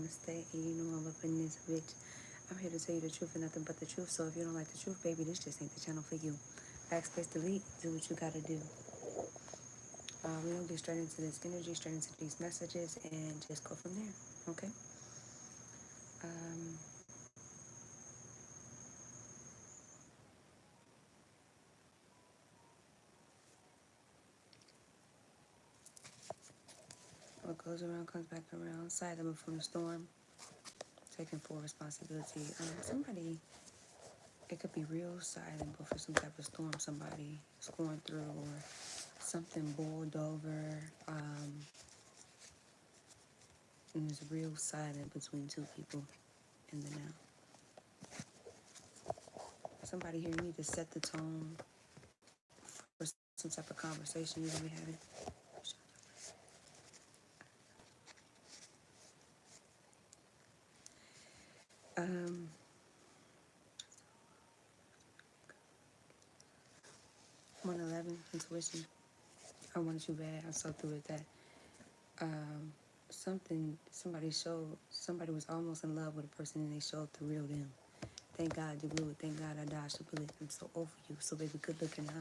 Namaste, and you know I'm up in this bitch. I'm here to tell you the truth and nothing but the truth. So if you don't like the truth, baby, this just ain't the channel for you. Backspace delete, do what you gotta do. We're gonna get straight into this energy, straight into these messages, and just go from there. Okay? Um, what goes around comes back around. Silent from the storm, taking full responsibility. Somebody, it could be real silent, but for some type of storm somebody is going through, or something boiled over. And it's real silent between two people in the now. Somebody here need to set the tone for some type of conversation you're gonna be having. Um, 111 intuition. I want you bad. I'm so through with that. Somebody was almost in love with a person and they showed the real them. Thank God you blew it. Thank God I dodged the bullet. I'm so over you. So baby, good looking now.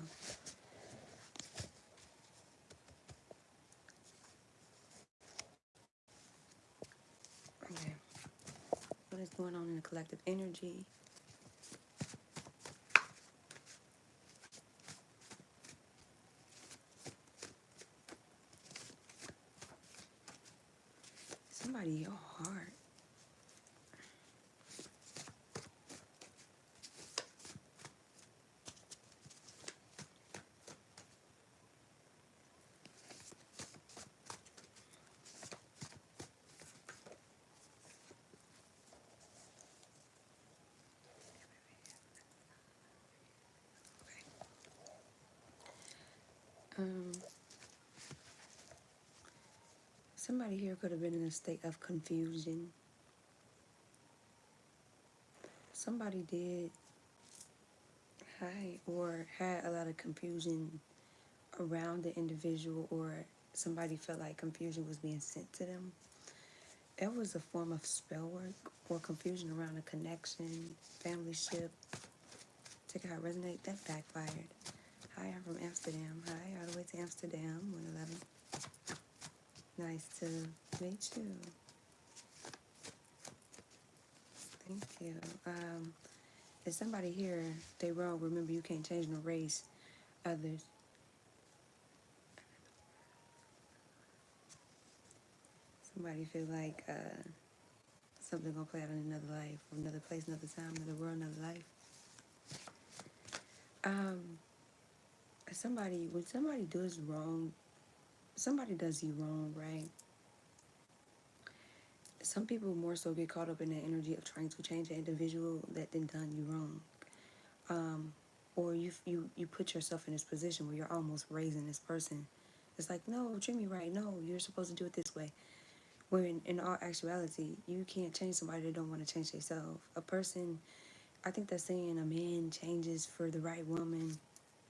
Okay. What is going on in the collective energy? Somebody, your heart. Somebody here could have been in a state of confusion. Somebody did hide or had a lot of confusion around the individual, or somebody felt like confusion was being sent to them. It was a form of spell work or confusion around a connection, family ship. Take it how it resonate. That backfired. Hi, I'm from Amsterdam. Hi, all the way to Amsterdam, 111. Nice to meet you. Thank you. Is somebody here, they wrong. Remember, you can't change no race. Others. Somebody feel like something gonna play out in another life, or another place, another time, another world, another life. When somebody does wrong, somebody does you wrong, right? Some people more so get caught up in the energy of trying to change an individual that then done you wrong. Or you put yourself in this position where you're almost raising this person. It's like, no, treat me right. No, you're supposed to do it this way. When in all actuality, you can't change somebody that don't want to change themselves. A person, I think that saying a man changes for the right woman,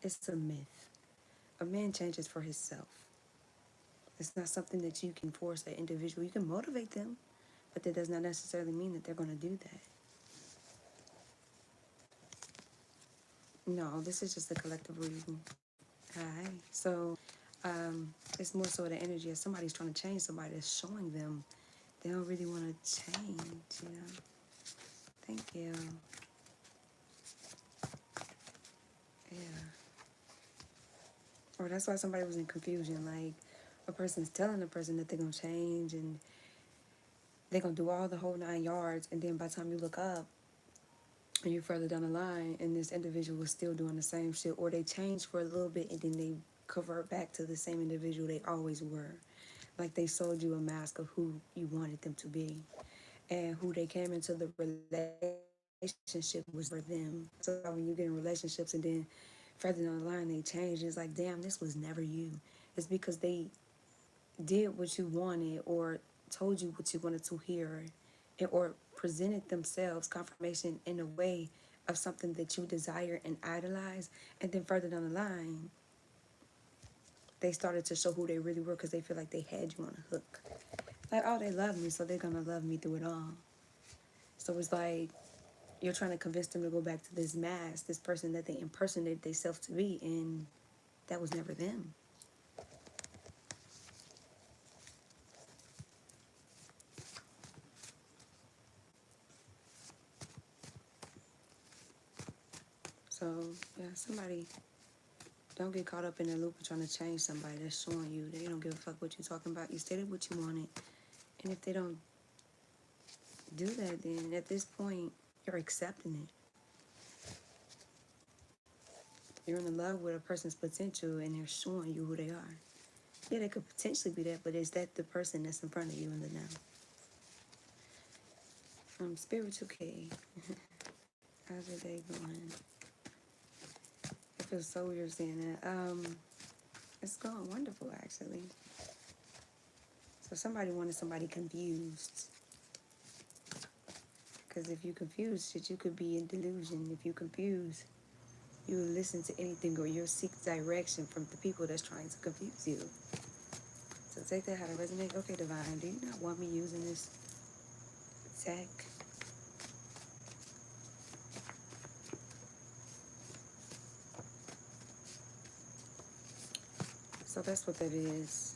it's a myth. A man changes for himself. It's not something that you can force an individual. You can motivate them, but that does not necessarily mean that they're going to do that. No, this is just a collective reading. Hi. So, it's more so the energy of somebody's trying to change somebody that's showing them they don't really want to change, you know? Thank you. Yeah. Or that's why somebody was in confusion. Like, a person's telling the person that they're going to change and they're going to do all the whole 9 yards. And then by the time you look up and you're further down the line and this individual is still doing the same shit, or they change for a little bit and then they convert back to the same individual they always were. Like they sold you a mask of who you wanted them to be and who they came into the relationship was for them. So when you get in relationships and then further down the line they change, it's like, damn, this was never you. It's because they did what you wanted or told you what you wanted to hear, or presented themselves confirmation in a way of something that you desire and idolize, and then further down the line they started to show who they really were because they feel like they had you on a hook. Like, oh, they love me, so they're gonna love me through it all. So it's like you're trying to convince them to go back to this mask, this person that they impersonated themselves to be, and that was never them. So yeah, somebody don't get caught up in the loop of trying to change somebody that's showing you they don't give a fuck what you're talking about. You stated what you wanted, and if they don't do that, then at this point you're accepting it. You're in love with a person's potential, and they're showing you who they are. Yeah, they could potentially be that, but is that the person that's in front of you in the now? From Spiritual K. How's your day going? It feels so weird saying that. It's going wonderful actually. So somebody wanted somebody confused. Because if you confused, shit, you could be in delusion. If you confused, you will listen to anything or you'll seek direction from the people that's trying to confuse you. So take that how to resonate. Okay, Divine, do you not want me using this tech? So that's what that is.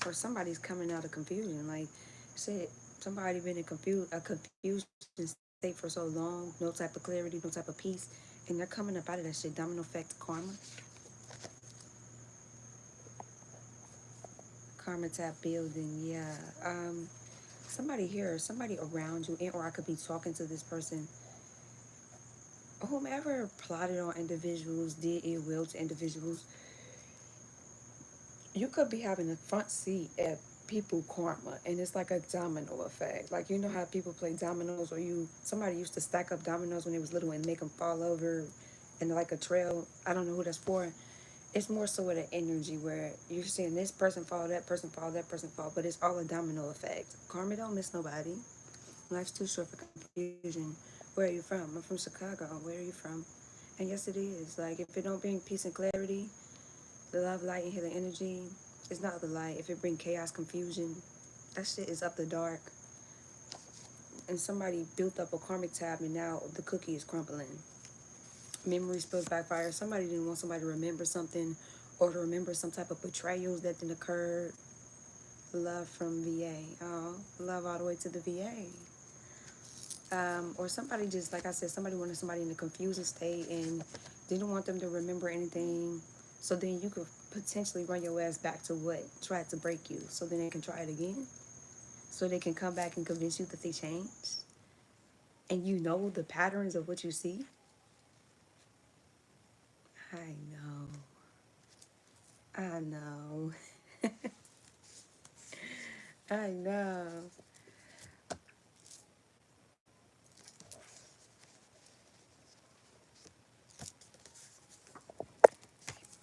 Or somebody's coming out of confusion. Like, shit, somebody been in a confusion state for so long, no type of clarity, no type of peace, and they're coming up out of that shit. Domino effect karma. Karma tap building, yeah. Somebody here, somebody around you, and or I could be talking to this person. Whomever plotted on individuals, did ill will to individuals, you could be having a front seat at people karma, and it's like a domino effect. Like, you know how people play dominoes, or somebody used to stack up dominoes when they was little and make them fall over and like a trail. I don't know who that's for. It's more so with an energy where you're seeing this person fall, that person fall, that person fall, but it's all a domino effect. Karma don't miss nobody. Life's too short for confusion. Where are you from? I'm from Chicago. Where are you from? And yes, it is. Like, if it don't bring peace and clarity, the love, light, and healing energy, it's not the light. If it bring chaos, confusion, that shit is up the dark. And somebody built up a karmic tab, and now the cookie is crumbling. Memory spills backfire. Somebody didn't want somebody to remember something, or to remember some type of betrayals that then occurred. Love from VA. Oh, love all the way to the VA. Or somebody just, like I said, somebody wanted somebody in a confusing state and didn't want them to remember anything. So then you could potentially run your ass back to what tried to break you. So then they can try it again. So they can come back and convince you that they changed. And you know the patterns of what you see. I know. I know. I know.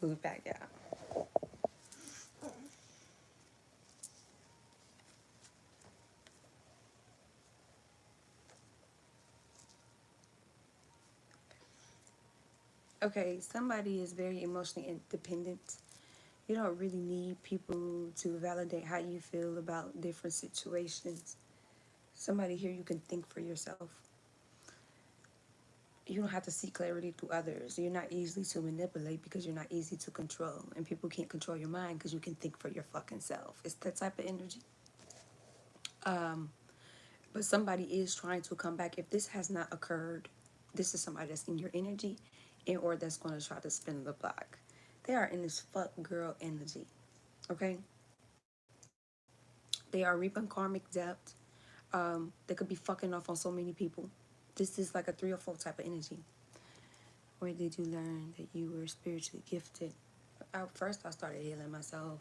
Move back down. Okay, somebody is very emotionally independent. You don't really need people to validate how you feel about different situations. Somebody here you can think for yourself. You don't have to seek clarity through others. You're not easily to manipulate because you're not easy to control. And people can't control your mind because you can think for your fucking self. It's that type of energy. But somebody is trying to come back. If this has not occurred, this is somebody that's in your energy and or that's going to try to spin the block. They are in this fuck girl energy. Okay? They are reaping karmic debt. They could be fucking off on so many people. This is like a 3 or 4 type of energy. Where did you learn that you were spiritually gifted? First, I started healing myself.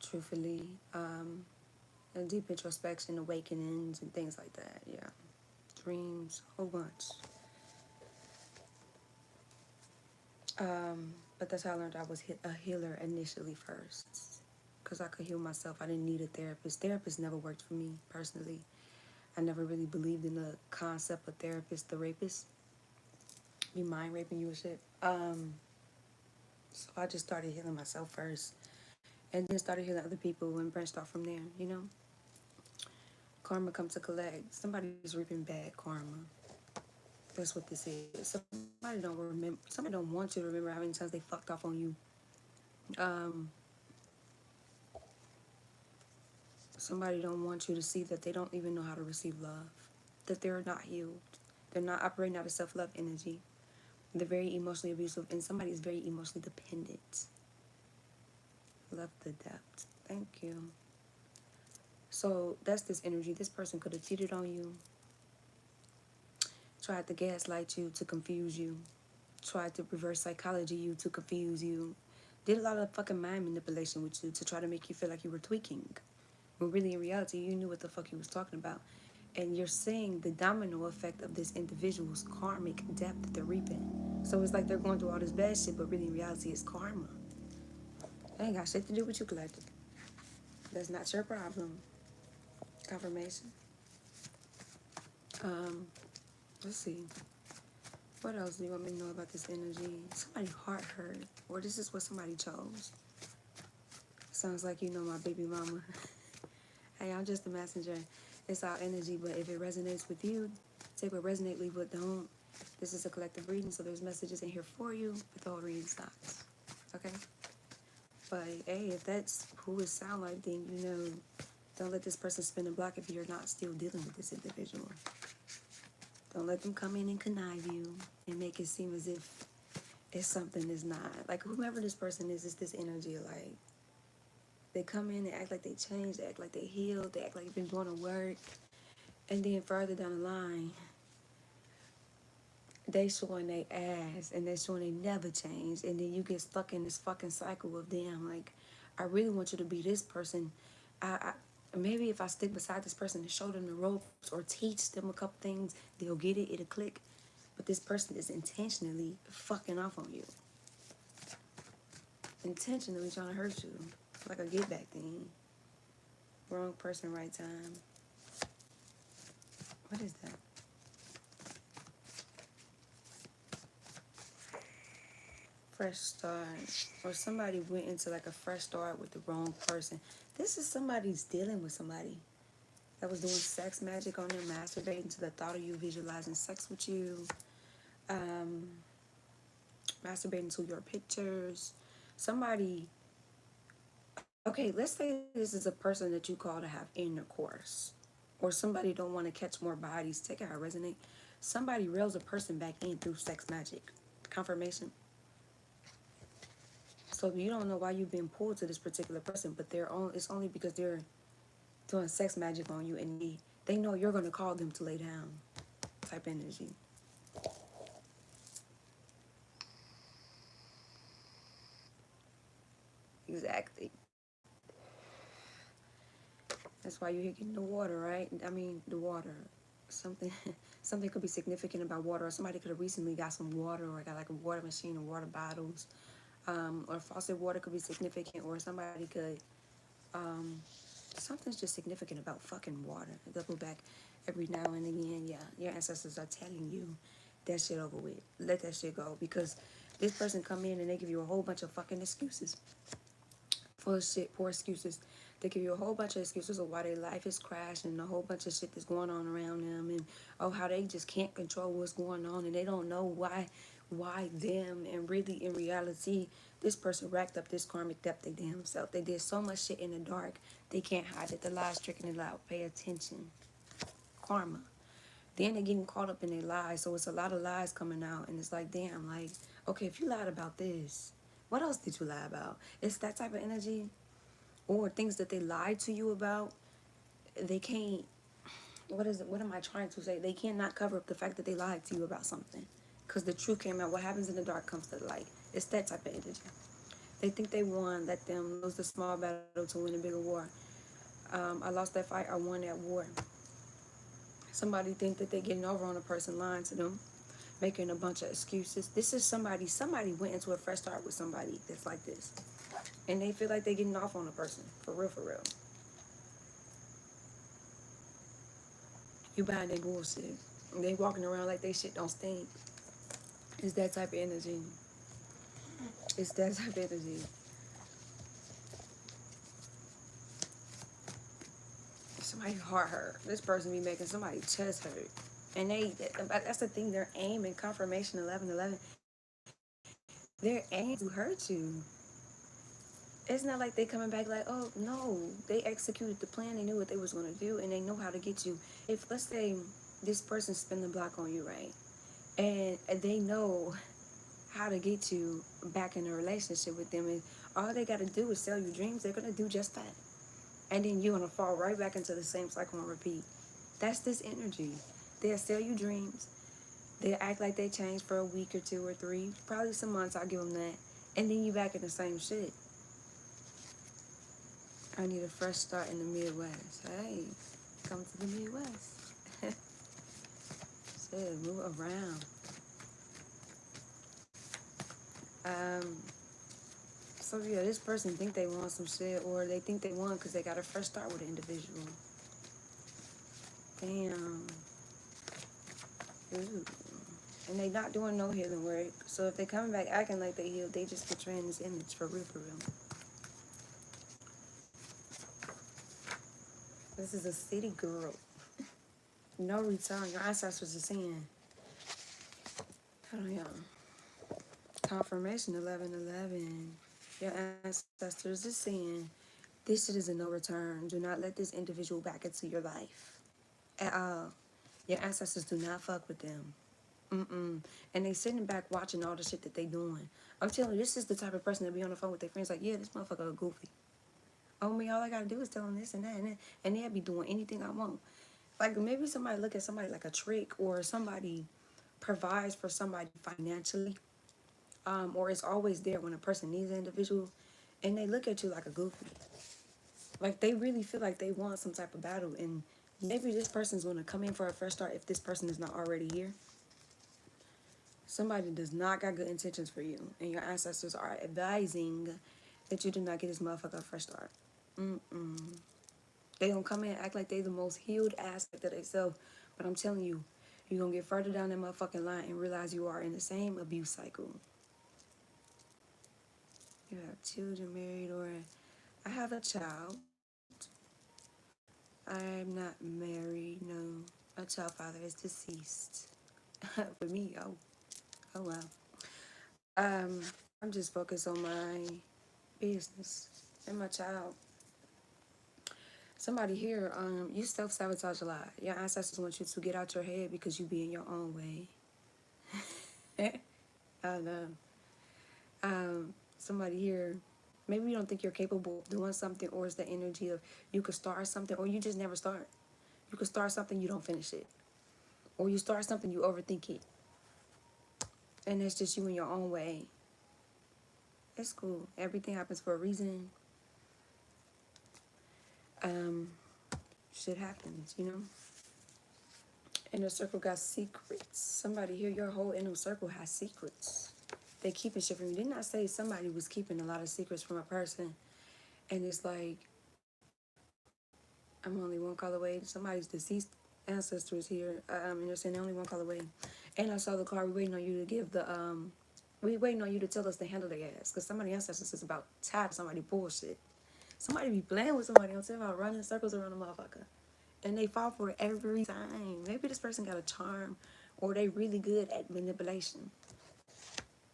Truthfully, and deep introspection, awakenings, and things like that. Yeah, dreams, whole bunch. But that's how I learned I was a healer initially first, because I could heal myself. I didn't need a therapist. Therapist never worked for me personally. I never really believed in the concept of therapist, the rapist, be mind raping you and shit. So I just started healing myself first. and then started healing other people and branched off from there, you know? Karma comes to collect. Somebody's reaping bad karma. That's what this is. Somebody don't remember. Somebody don't want you to remember how many times they fucked off on you. Um, Somebody don't want you to see that they don't even know how to receive love. That they're not healed. They're not operating out of self-love energy. They're very emotionally abusive, and somebody is very emotionally dependent. Love the depth. Thank you. So that's this energy. This person could have cheated on you, tried to gaslight you to confuse you, tried to reverse psychology you to confuse you, did a lot of fucking mind manipulation with you to try to make you feel like you were tweaking. When really in reality, you knew what the fuck he was talking about. And you're seeing the domino effect of this individual's karmic debt that they're reaping. So it's like they're going through all this bad shit, but really in reality, it's karma. It ain't got shit to do with you, collective. That's not your problem. Confirmation. Let's see. What else do you want me to know about this energy? Somebody heart hurt, or this is what somebody chose. Sounds like you know my baby mama. Hey, I'm just a messenger. It's our energy, but if it resonates with you, take what resonates, leave what don't. This is a collective reading, so there's messages in here for you, but the whole reading stops. Okay? But hey, if that's who it sound like, then you know, don't let this person spin a block if you're not still dealing with this individual. Don't let them come in and connive you and make it seem as if it's something that's not. Like, whomever this person is, it's this energy of like, they come in, they act like they changed, they act like they healed, they act like they've been doing the work. And then further down the line, they showing they ass and they showing they never changed. And then you get stuck in this fucking cycle of, damn, like, I really want you to be this person. Maybe if I stick beside this person and show them the ropes or teach them a couple things, they'll get it, it'll click. But this person is intentionally fucking off on you. Intentionally trying to hurt you. Like a get back thing. Wrong person, right time. What is that? Fresh start. Or somebody went into like a fresh start with the wrong person. This is somebody's dealing with somebody that was doing sex magic on them, masturbating to the thought of you visualizing sex with you, masturbating to your pictures. Somebody, okay, let's say this is a person that you call to have intercourse, or somebody don't want to catch more bodies. Take it how it resonate. Somebody reels a person back in through sex magic. Confirmation. So you don't know why you've been pulled to this particular person, but it's only because they're doing sex magic on you, and they know you're going to call them to lay down type energy. Exactly. That's why you're getting the water, right? I mean, the water. Something something could be significant about water, or somebody could have recently got some water, or got like a water machine or water bottles. Or faucet water could be significant, or somebody could, something's just significant about fucking water. Double back every now and again. Yeah, your ancestors are telling you that shit over with. Let that shit go, because this person come in and they give you a whole bunch of fucking excuses. Full of shit, poor excuses. They give you a whole bunch of excuses of why their life is crashing and a whole bunch of shit that's going on around them, and how they just can't control what's going on, and they don't know why them. And really in reality, this person racked up this karmic debt they damn self. They did so much shit in the dark, they can't hide it. The lies tricking it out. Pay attention. Karma. Then they're getting caught up in their lies, so it's a lot of lies coming out, and it's like, damn, like, okay, if you lied about this, what else did you lie about? It's that type of energy. Or things that they lied to you about, they can't, what am I trying to say? They cannot cover up the fact that they lied to you about something, because the truth came out. What happens in the dark comes to the light. It's that type of energy. They think they won. Let them lose the small battle to win a bigger war. I lost that fight, I won that war. Somebody think that they're getting over on a person lying to them, making a bunch of excuses. This is somebody went into a fresh start with somebody that's like this, and they feel like they're getting off on a person. For real, for real. You buying their bullshit. They walking around like they shit don't stink. It's that type of energy. It's that type of energy. somebody's heart hurt. This person be making somebody's chest hurt. And that's the thing, their aim in confirmation 1111, their aim to hurt you. It's not like they coming back like, oh no, they executed the plan, they knew what they was gonna do, and they know how to get you. If let's say this person spin the block on you, right? And they know how to get you back in a relationship with them, and all they gotta do is sell you dreams, they're gonna do just that. And then you're gonna fall right back into the same cycle and repeat. That's this energy. They'll sell you dreams. They'll act like they changed for a week or 2 or 3, probably some months, I'll give them that. And then you back in the same shit. I need a fresh start in the Midwest. Hey, come to the Midwest. Shit, move around. So yeah, this person think they want some shit, or they think they want because they got a fresh start with an individual. Damn. Ooh. And they not doing no healing work. So if they coming back acting like they healed, they just portraying this image for real, for real. This is a city girl. No return. Your ancestors are saying. Hold on, y'all. Confirmation 1111. Your ancestors are saying, this shit is a no return. Do not let this individual back into your life at all. Your ancestors do not fuck with them. And they sitting back watching all the shit that they doing. I'm telling you, this is the type of person that be on the phone with their friends like, yeah, this motherfucker a goofy. Oh, me, all I gotta do is tell them this and that and that. And they'll be doing anything I want. Like, maybe somebody look at somebody like a trick, or somebody provides for somebody financially. Or it's always there when a person needs an individual. And they look at you like a goofy. Like, they really feel like they want some type of battle. And maybe this person's gonna come in for a fresh start if this person is not already here. Somebody does not got good intentions for you, and your ancestors are advising that you do not get this motherfucker a fresh start. They gonna come in and act like they the most healed aspect of themselves, but I'm telling you, you're gonna get further down that motherfucking line and realize you are in the same abuse cycle. You have children, married, or I have a child. I'm not married, no. My child father is deceased. For me, oh wow. I'm just focused on my business and my child. Somebody here, you self-sabotage a lot. Your ancestors want you to get out your head because you be in your own way. I know. Somebody here, maybe you don't think you're capable of doing something, or it's the energy of you could start something, or you just never start. You could start something, you don't finish it. Or you start something, you overthink it. And it's just you in your own way. It's cool. Everything happens for a reason. Shit happens, you know? Inner circle got secrets. Somebody here, your whole inner circle has secrets. They keeping shit from you. Didn't I say somebody was keeping a lot of secrets from a person? And it's like, I'm only one call away. Somebody's deceased ancestors here. And they're saying they're only one call away. And I saw the card. We waiting on you to give the we waiting on you to tell us to handle their ass. Because somebody ancestors is about tired of somebody bullshit. Somebody be playing with somebody. I'm saying about running circles around a motherfucker. And they fall for it every time. Maybe this person got a charm, or they really good at manipulation.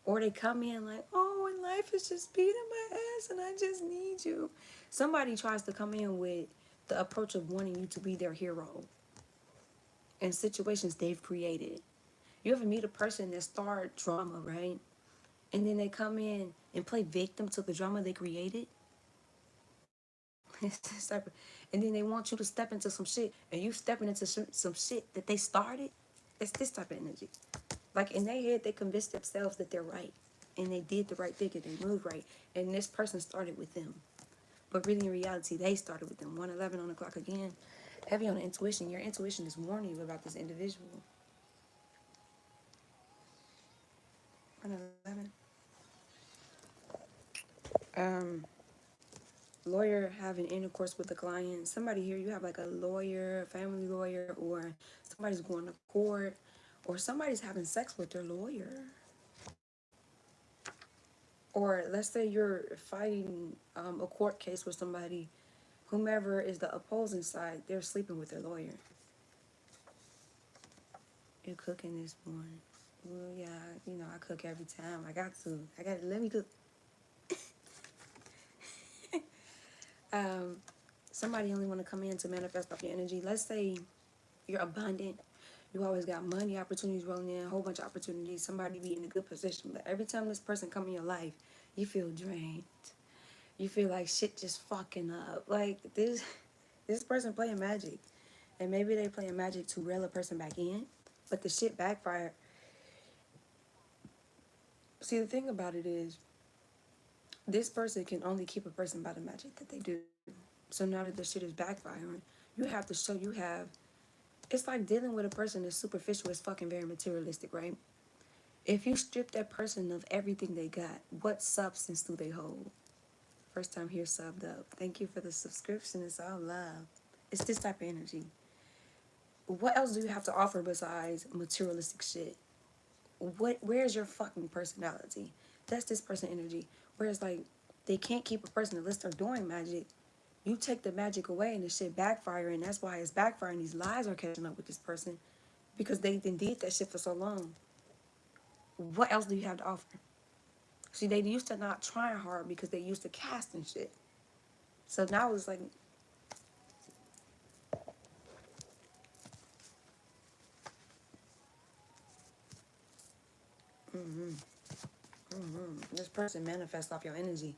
Or they come in like, oh, and life is just beating my ass and I just need you. Somebody tries to come in with the approach of wanting you to be their hero in situations they've created. You ever meet a person that started drama, right? And then they come in and play victim to the drama they created? And then they want you to step into some shit, and you stepping into some shit that they started. It's this type of energy. Like, in their head, they convinced themselves that they're right, and they did the right thing, and they moved right, and this person started with them. But really, in reality, they started with them. 111 on the clock again. Heavy on the intuition. Your intuition is warning you about this individual. 111. Lawyer having intercourse with a client. Somebody here, you have like a lawyer, a family lawyer, or somebody's going to court, or somebody's having sex with their lawyer. Or let's say you're fighting a court case with somebody Whomever is the opposing side, they're sleeping with their lawyer. You're cooking this morning. Well, yeah, you know, I cook every time. I got to. Let me cook. Um, Somebody only want to come in to manifest off your energy. Let's say you're abundant. You always got money, opportunities rolling in, a whole bunch of opportunities. Somebody be in a good position. But every time this person come in your life, you feel drained. You feel like shit just fucking up. Like this person playing magic. And maybe they playing magic to reel a person back in. But the shit backfired. See, the thing about it is, this person can only keep a person by the magic that they do. So now that the shit is backfiring, you have to show you have. It's like dealing with a person that's superficial is fucking very materialistic, right? If you strip that person of everything they got, what substance do they hold? First time here subbed up. Thank you for the subscription. It's all love. It's this type of energy. What else do you have to offer besides materialistic shit? Where's your fucking personality? That's this person energy. Whereas like they can't keep a person unless they're doing magic. You take the magic away and the shit backfire, and that's why it's backfiring. These lies are catching up with this person because they did that shit for so long. What else do you have to offer? See, they used to not trying hard because they used to casting shit. So now it's like, this person manifests off your energy.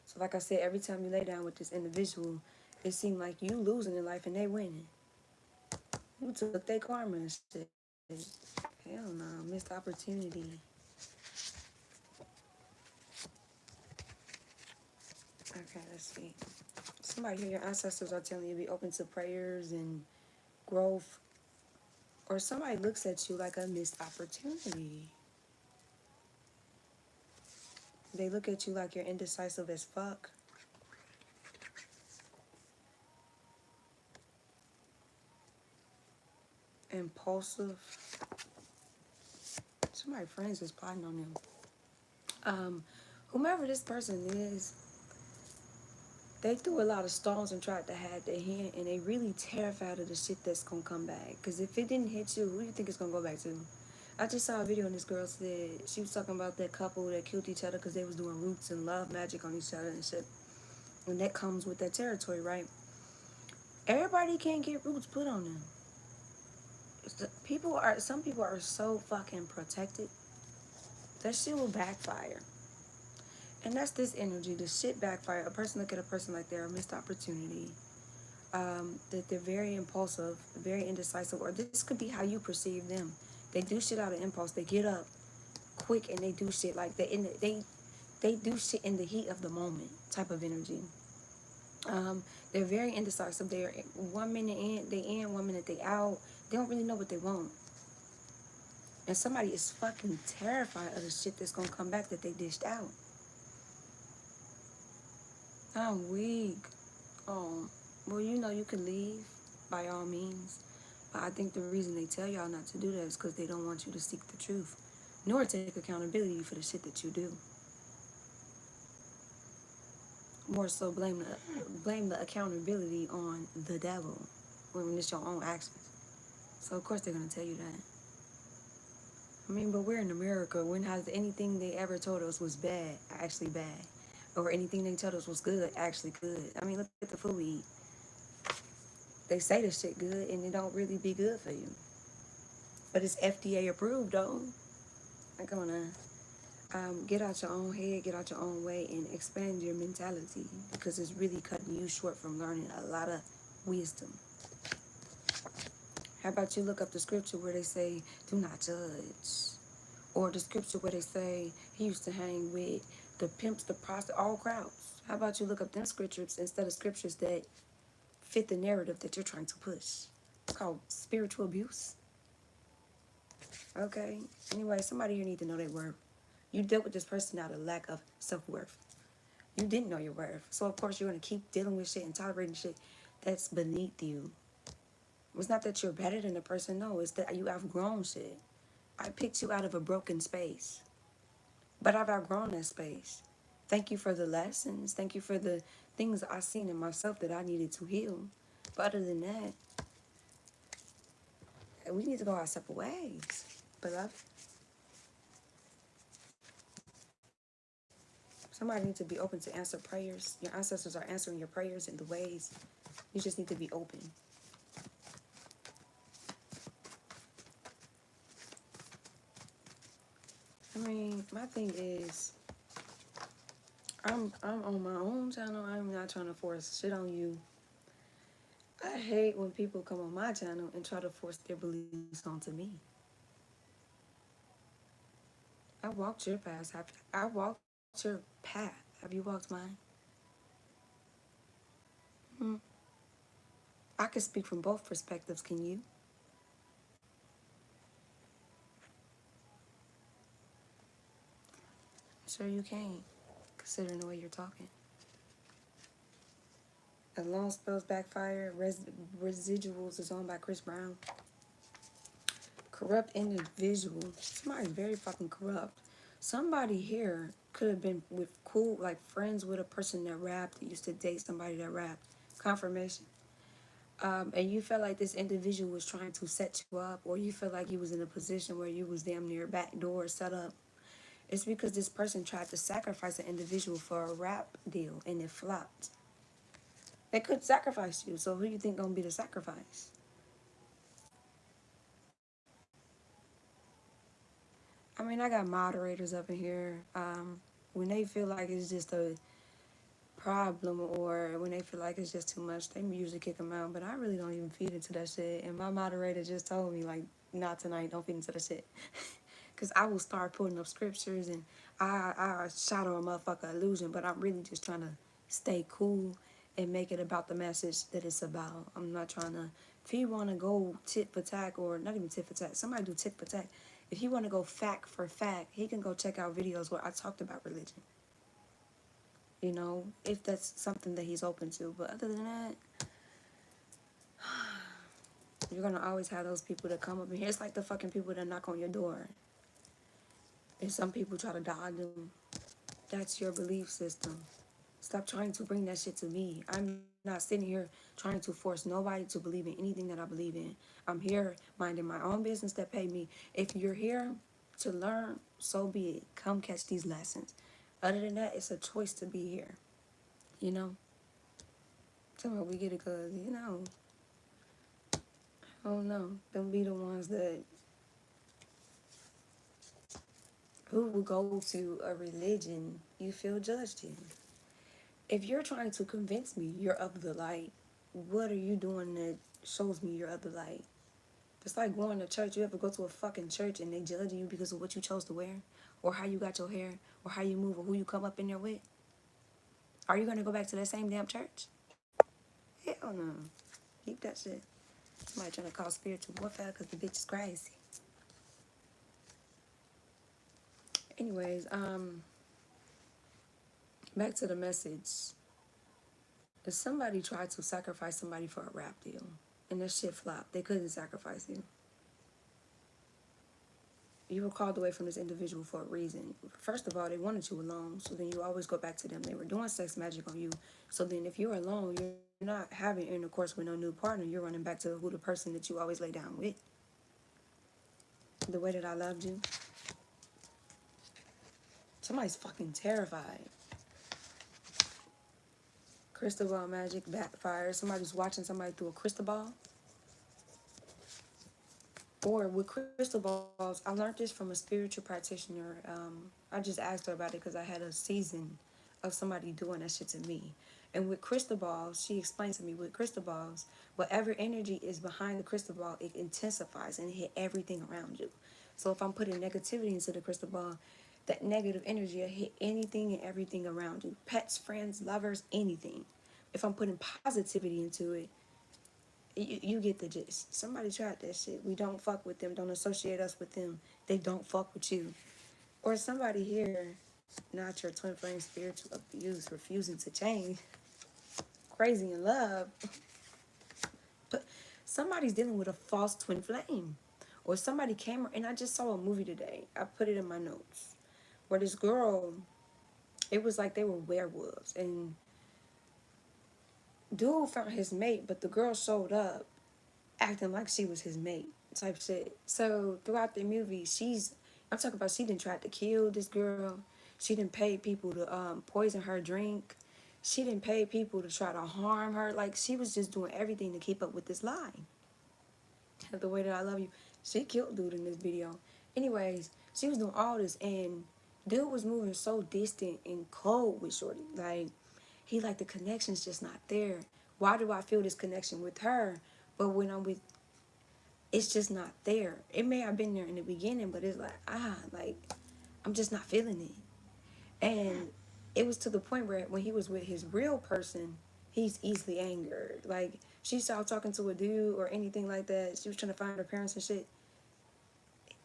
So like I said, every time you lay down with this individual, it seemed like you losing in life and they winning. You took their karma and shit. Hell no, missed opportunity. Okay, let's see. Somebody here, your ancestors are telling you to be open to prayers and growth. Or somebody looks at you like a missed opportunity. They look at you like you're indecisive as fuck. Impulsive. Somebody friends is plotting on them. Whomever this person is, they threw a lot of stones and tried to hide their hand, and they really terrified of the shit that's gonna come back. Because if it didn't hit you, who do you think it's gonna go back to? I just saw a video and this girl said, she was talking about that couple that killed each other because they was doing roots and love magic on each other and shit. And that comes with that territory, right? Everybody can't get roots put on them. Some people are so fucking protected. That shit will backfire. And that's this energy, the shit backfire. A person look at a person like they're a missed opportunity. That they're very impulsive, very indecisive, or this could be how you perceive them. They do shit out of impulse. They get up quick and they do shit like they do shit in the heat of the moment type of energy. They're very indecisive. They're 1 minute in, 1 minute they out. They don't really know what they want. And somebody is fucking terrified of the shit that's gonna come back that they dished out. I'm weak. Oh, well, you know you can leave by all means. But I think the reason they tell y'all not to do that is because they don't want you to seek the truth, nor take accountability for the shit that you do. More so blame the accountability on the devil when it's your own actions. So of course they're gonna tell you that. I mean, but we're in America. When has anything they ever told us was bad actually bad? Or anything they told us was good actually good? I mean, look at the food we eat. They say the shit good and it don't really be good for you. But it's FDA approved though. Like, come on now. Get out your own head, get out your own way, and expand your mentality because it's really cutting you short from learning a lot of wisdom. How about you look up the scripture where they say, do not judge? Or the scripture where they say, he used to hang with the pimps, the prostitutes, all crowds. How about you look up them scriptures instead of scriptures that fit the narrative that you're trying to push? It's called spiritual abuse. Okay? Anyway, somebody here need to know their worth. You dealt with this person out of lack of self-worth. You didn't know your worth. So, of course, you're going to keep dealing with shit and tolerating shit that's beneath you. It's not that you're better than the person. No, it's that you outgrown shit. I picked you out of a broken space. But I've outgrown that space. Thank you for the lessons. Thank you for the things I seen in myself that I needed to heal. But other than that, we need to go our separate ways. Beloved, somebody needs to be open to answer prayers. Your ancestors are answering your prayers in the ways. You just need to be open. I mean, my thing is, I'm on my own channel. I'm not trying to force shit on you. I hate when people come on my channel and try to force their beliefs onto me. I walked your path. I walked your path. Have you walked mine? I can speak from both perspectives. Can you? Sure you can, considering the way you're talking. As long spells backfire, residuals is on by Chris Brown. Corrupt individual. Somebody's very fucking corrupt. Somebody here could have been with cool, like friends with a person that rapped, that used to date somebody that rapped. Confirmation. And you felt like this individual was trying to set you up, or you felt like you was in a position where you was damn near back door set up. It's because this person tried to sacrifice an individual for a rap deal and it flopped. They could sacrifice you, so who you think gonna be the sacrifice? I mean, I got moderators up in here. When they feel like it's just a problem or when they feel like it's just too much, they usually kick them out. But I really don't even feed into that shit. And my moderator just told me, like, not tonight, don't feed into that shit. Because I will start putting up scriptures and I shadow a motherfucker illusion, but I'm really just trying to stay cool and make it about the message that it's about. I'm not trying to, if he want to go tit for tack, or not even tit for tack, somebody do tit for tack. If he want to go fact for fact, he can go check out videos where I talked about religion. You know, if that's something that he's open to. But other than that, you're going to always have those people that come up in here. It's like the fucking people that knock on your door. And some people try to dodge them. That's your belief system. Stop trying to bring that shit to me. I'm not sitting here trying to force nobody to believe in anything that I believe in. I'm here minding my own business that pay me. If you're here to learn, so be it. Come catch these lessons. Other than that, it's a choice to be here. You know? Somehow we get it because, you know, I don't know. Them be the ones that, who will go to a religion you feel judged in. If you're trying to convince me you're of the light, what are you doing that shows me you're of the light? It's like going to church. You ever go to a fucking church and they judge you because of what you chose to wear, or how you got your hair, or how you move, or who you come up in there with? Are you going to go back to that same damn church? Hell no. Keep that shit. Somebody trying to call spiritual warfare because the bitch is crazy. Anyways, back to the message. If somebody tried to sacrifice somebody for a rap deal and that shit flopped, they couldn't sacrifice you. You were called away from this individual for a reason. First of all, they wanted you alone, so then you always go back to them. They were doing sex magic on you. So then if you're alone, you're not having intercourse with no new partner. You're running back to who the person that you always lay down with. The way that I loved you. Somebody's fucking terrified. Crystal ball magic backfires. Somebody's watching somebody through a crystal ball. Or with crystal balls, I learned this from a spiritual practitioner. I just asked her about it because I had a season of somebody doing that shit to me. And with crystal balls, she explained to me, with crystal balls, whatever energy is behind the crystal ball, it intensifies and hit everything around you. So if I'm putting negativity into the crystal ball, that negative energy will hit anything and everything around you. Pets, friends, lovers, anything. If I'm putting positivity into it, you get the gist. Somebody tried that shit. We don't fuck with them. Don't associate us with them. They don't fuck with you. Or somebody here, not your twin flame spiritual abuse, refusing to change. Crazy in love. But somebody's dealing with a false twin flame. Or somebody came, and I just saw a movie today. I put it in my notes. Where this girl, it was like they were werewolves. And dude found his mate, but the girl showed up acting like she was his mate type shit. So throughout the movie, I'm talking about she didn't try to kill this girl. She didn't pay people to poison her drink. She didn't pay people to try to harm her. Like, she was just doing everything to keep up with this lie. The way that I love you. She killed dude in this video. Anyways, she was doing all this, and dude was moving so distant and cold with Shorty. Like, he like, the connection's just not there. Why do I feel this connection with her, but when I'm with, it's just not there? It may have been there in the beginning, but it's like, like, I'm just not feeling it. And it was to the point where when he was with his real person, he's easily angered. Like, she started talking to a dude or anything like that. She was trying to find her parents and shit.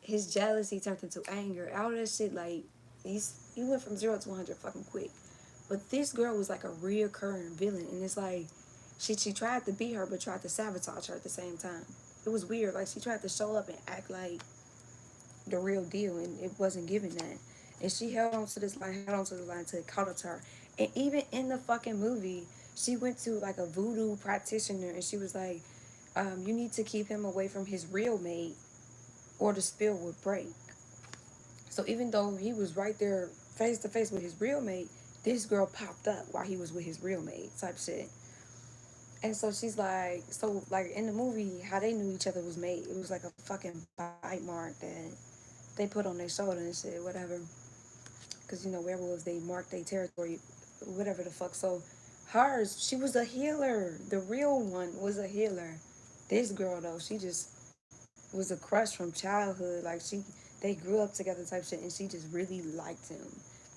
His jealousy turned into anger. All that shit, like, he went from 0 to 100 fucking quick. But this girl was like a reoccurring villain, and it's like she tried to be her, but tried to sabotage her at the same time. It was weird. Like, she tried to show up and act like the real deal, and it wasn't giving that. And she held on to this line, held on to the line until it caught up to her. And even in the fucking movie, she went to like a voodoo practitioner, and she was like, you need to keep him away from his real mate, or the spell would break. So even though he was right there face to face with his real mate, this girl popped up while he was with his real mate type shit. And so she's like, so like in the movie, how they knew each other was mate, it was like a fucking bite mark that they put on their shoulder and shit, whatever. Because, you know, werewolves, they mark their territory, whatever the fuck. So hers, she was a healer. The real one was a healer. This girl, though, she just was a crush from childhood. Like, they grew up together type shit, and she just really liked him.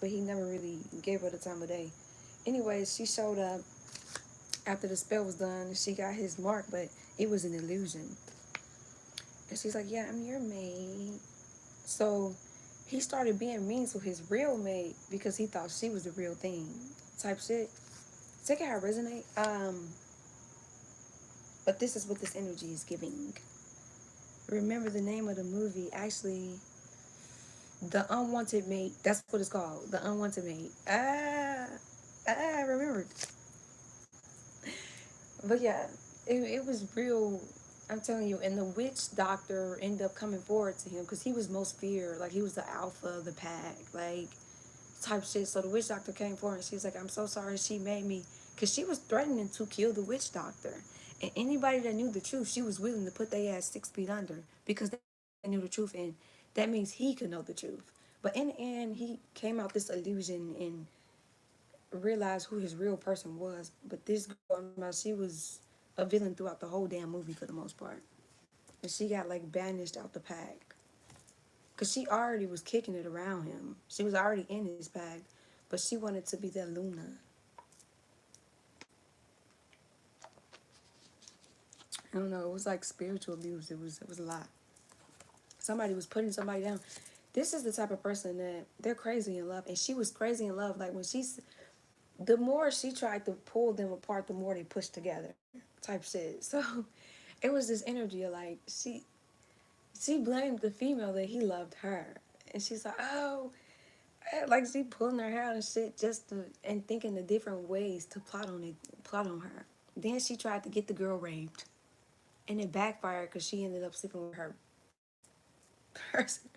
But he never really gave her the time of day. Anyways, she showed up after the spell was done. She got his mark, but it was an illusion. And she's like, yeah, I'm your mate. So he started being mean to his real mate because he thought she was the real thing type shit. Take it how it resonate. But this is what this energy is giving. Remember the name of the movie, actually, The Unwanted Mate. That's what it's called. The Unwanted Mate. I remembered. But yeah, it was real. I'm telling you. And the witch doctor ended up coming forward to him because he was most feared. Like, he was the alpha of the pack. Like, type shit. So the witch doctor came forward and she's like, I'm so sorry she made me. Because she was threatening to kill the witch doctor. And anybody that knew the truth, she was willing to put their ass 6 feet under because they knew the truth. And that means he could know the truth. But in the end, he came out this illusion and realized who his real person was. But this girl, she was a villain throughout the whole damn movie for the most part. And she got like banished out the pack. Because she already was kicking it around him. She was already in his pack. But she wanted to be that Luna. I don't know. It was like spiritual abuse. It was a lot. Somebody was putting somebody down. This is the type of person that they're crazy in love. And she was crazy in love. Like, when the more she tried to pull them apart, the more they pushed together type shit. So it was this energy of like, she blamed the female that he loved her. And she's like, oh, like, she pulling her hair and shit and thinking the different ways to plot on her. Then she tried to get the girl raped. And it backfired because she ended up sleeping with her person.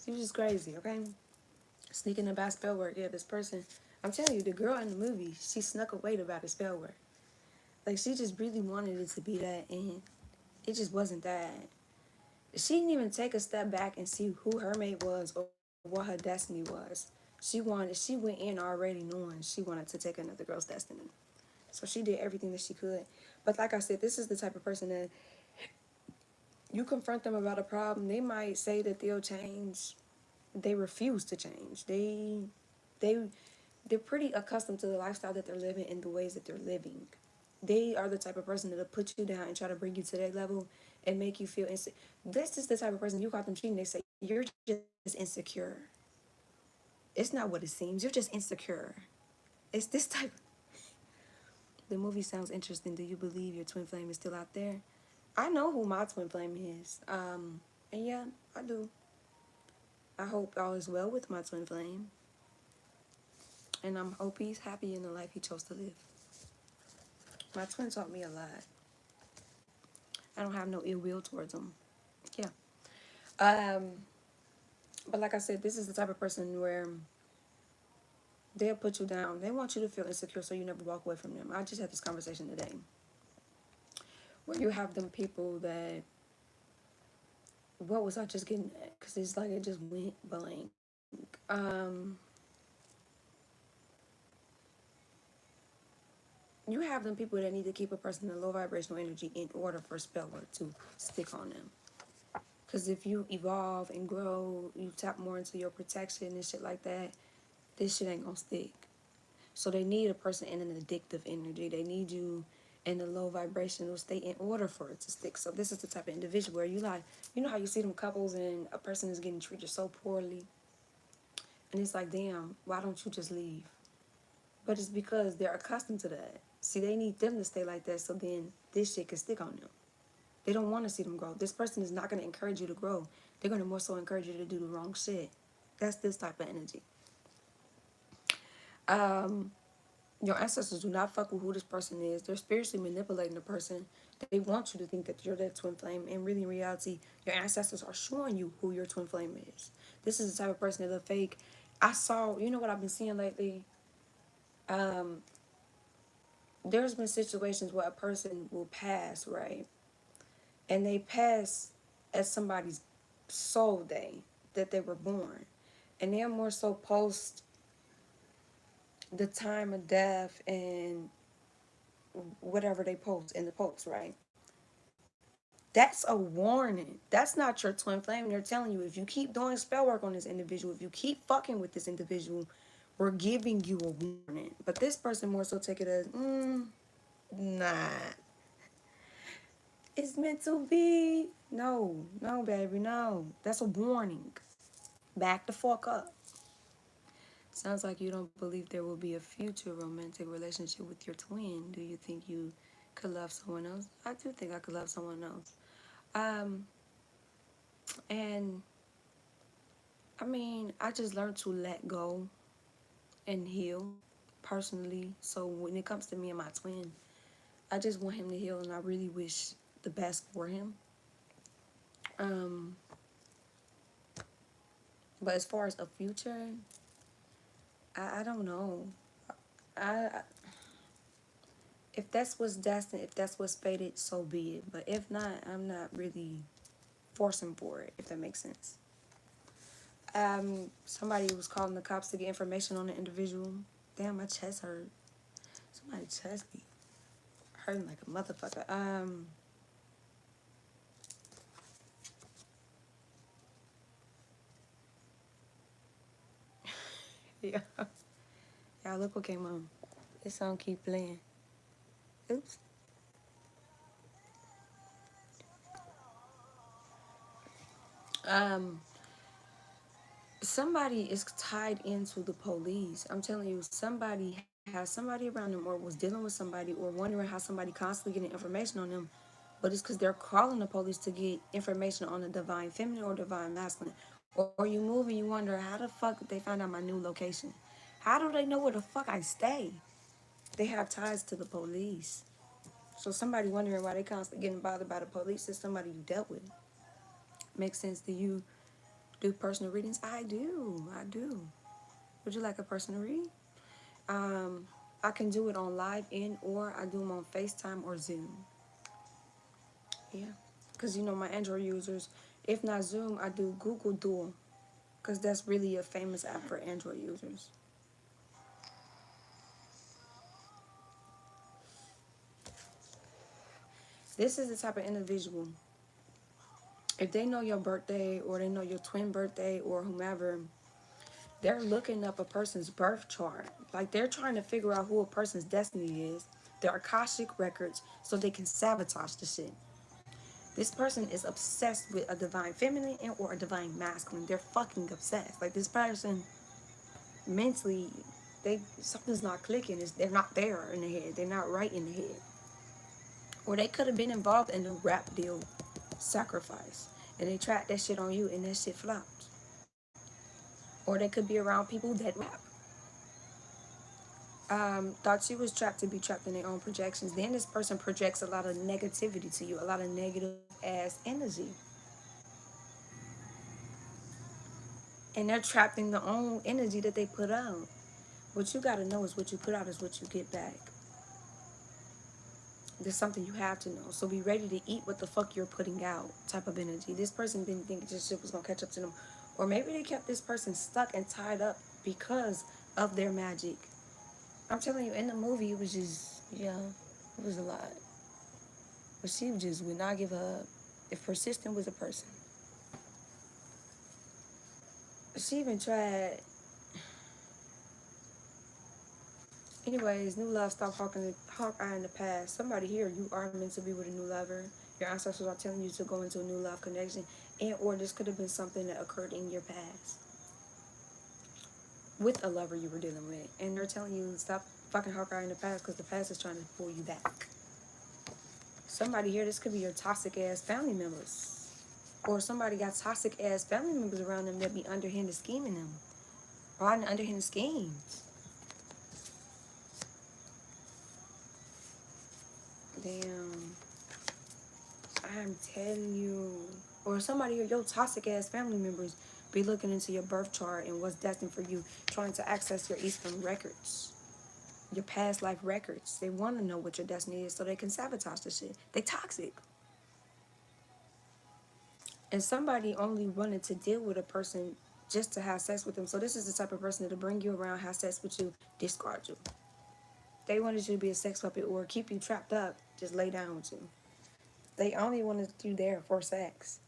She was just crazy, okay? Sneaking about spell work. Yeah, this person. I'm telling you, the girl in the movie, she snuck away about the spell work. Like, she just really wanted it to be that, and it just wasn't that. She didn't even take a step back and see who her mate was or what her destiny was. She went in already knowing she wanted to take another girl's destiny. So she did everything that she could. But like I said, this is the type of person that you confront them about a problem, they might say that they'll change. They refuse to change. They're pretty accustomed to the lifestyle that they're living and the ways that they're living. They are the type of person that'll put you down and try to bring you to their level and make you feel insecure. This is the type of person you call them cheating. They say, you're just insecure. It's not what it seems. You're just insecure. It's this type. The movie sounds interesting. Do you believe your twin flame is still out there? I know who my twin flame is. And yeah, I do. I hope all is well with my twin flame. And I'm hope he's happy in the life he chose to live. My twin taught me a lot. I don't have no ill will towards him. Yeah. But like I said, this is the type of person where they'll put you down. They want you to feel insecure so you never walk away from them. I just had this conversation today. Where you have them people that, what was I just getting at? Because it's like it just went blank. You have them people that need to keep a person in low vibrational energy in order for spell work to stick on them. Because if you evolve and grow, you tap more into your protection and shit like that, this shit ain't gonna stick. So they need a person in an addictive energy. They need you in a low vibrational state in order for it to stick. So this is the type of individual where you like, you know how you see them couples and a person is getting treated so poorly. And it's like, damn, why don't you just leave? But it's because they're accustomed to that. See, they need them to stay like that so then this shit can stick on them. They don't want to see them grow. This person is not going to encourage you to grow. They're going to more so encourage you to do the wrong shit. That's this type of energy. Your ancestors do not fuck with who this person is. They're spiritually manipulating the person. They want you to think that you're that twin flame. And really, in reality, your ancestors are showing you who your twin flame is. This is the type of person that look fake. I saw, you know what I've been seeing lately? There's been situations where a person will pass, right? And they pass at somebody's soul day that they were born. And they're more so post the time of death and whatever they post in the post, right? That's a warning. That's not your twin flame. They're telling you, if you keep doing spell work on this individual, if you keep fucking with this individual, we're giving you a warning. But this person more so take it as, nah, it's meant to be. No, no, baby, no. That's a warning. Back the fuck up. Sounds like you don't believe there will be a future romantic relationship with your twin. Do you think you could love someone else? I do think I could love someone else. And I mean, I just learned to let go and heal personally. So when it comes to me and my twin, I just want him to heal and I really wish the best for him. But as far as a future, I don't know. I if that's what's destined, if that's what's fated, so be it. But if not, I'm not really forcing for it, if that makes sense. Somebody was calling the cops to get information on the individual. Damn, my chest hurt. Somebody's chest be hurting like a motherfucker. Yeah. Y'all look what came on. This song keep playing. Oops. Somebody is tied into the police. I'm telling you, somebody has somebody around them or was dealing with somebody or wondering how somebody constantly getting information on them. But it's because they're calling the police to get information on the divine feminine or divine masculine. Or you move and you wonder, how the fuck did they find out my new location? How do they know where the fuck I stay? They have ties to the police. So somebody wondering why they constantly getting bothered by the police is somebody you dealt with. Makes sense to you? Do personal readings? I do. Would you like a personal read? I can do it on live in or I do them on FaceTime or Zoom. Yeah. Because, you know, my Android users, if not Zoom, I do Google Duo. Because that's really a famous app for Android users. This is the type of individual, if they know your birthday or they know your twin birthday or whomever, they're looking up a person's birth chart. Like they're trying to figure out who a person's destiny is. Their Akashic records so they can sabotage the shit. This person is obsessed with a divine feminine and or a divine masculine. They're fucking obsessed. Like this person mentally, something's not clicking. They're not there in the head. They're not right in the head. Or they could have been involved in a rap deal sacrifice. And they tried that shit on you and that shit flopped. Or they could be around people that rap. Thought you was trapped to be trapped in their own projections. Then this person projects a lot of negativity to you, a lot of negative ass energy. And they're trapped in their own energy that they put out. What you gotta know is what you put out is what you get back. There's something you have to know. So be ready to eat what the fuck you're putting out type of energy. This person didn't think this shit was gonna catch up to them. Or maybe they kept this person stuck and tied up because of their magic. I'm telling you, in the movie, it was just, yeah, it was a lot. But she just would not give up. If persistent was a person. She even tried. Anyways, new love, stop Hawkeye in the past. Somebody here, you are meant to be with a new lover. Your ancestors are telling you to go into a new love connection. And or this could have been something that occurred in your past. With a lover you were dealing with. And they're telling you stop fucking Hawkeye in the past because the past is trying to pull you back. Somebody here, this could be your toxic ass family members. Or somebody got toxic ass family members around them that be underhanded scheming them. Or underhanded schemes. Damn. I'm telling you. Or somebody, your toxic ass family members be looking into your birth chart and what's destined for you, trying to access your Eastern records, your past life records. They want to know what your destiny is so they can sabotage the shit. They toxic. And somebody only wanted to deal with a person just to have sex with them. So this is the type of person that'll bring you around, have sex with you, discard you. They wanted you to be a sex puppet or keep you trapped up, just lay down with you. They only wanted you there for sex.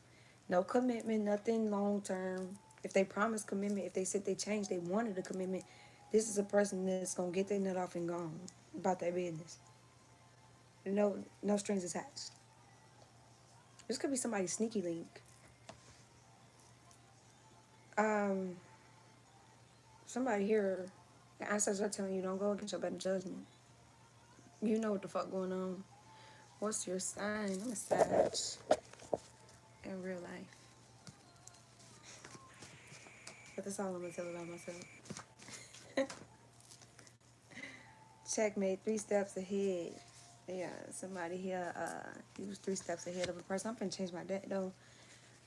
No commitment, nothing long term. If they promised commitment, if they said they changed, they wanted a commitment, this is a person that's going to get their nut off and gone about their business. No strings attached. This could be somebody's sneaky link. Somebody here, the ancestors are telling you don't go against your better judgment. You know what the fuck going on. What's your sign? I'm a Sag in real life. But that's all I'm going to tell about myself. Checkmate, 3 steps ahead. Yeah, somebody here, he was 3 steps ahead of a person. I'm going to change my deck, though.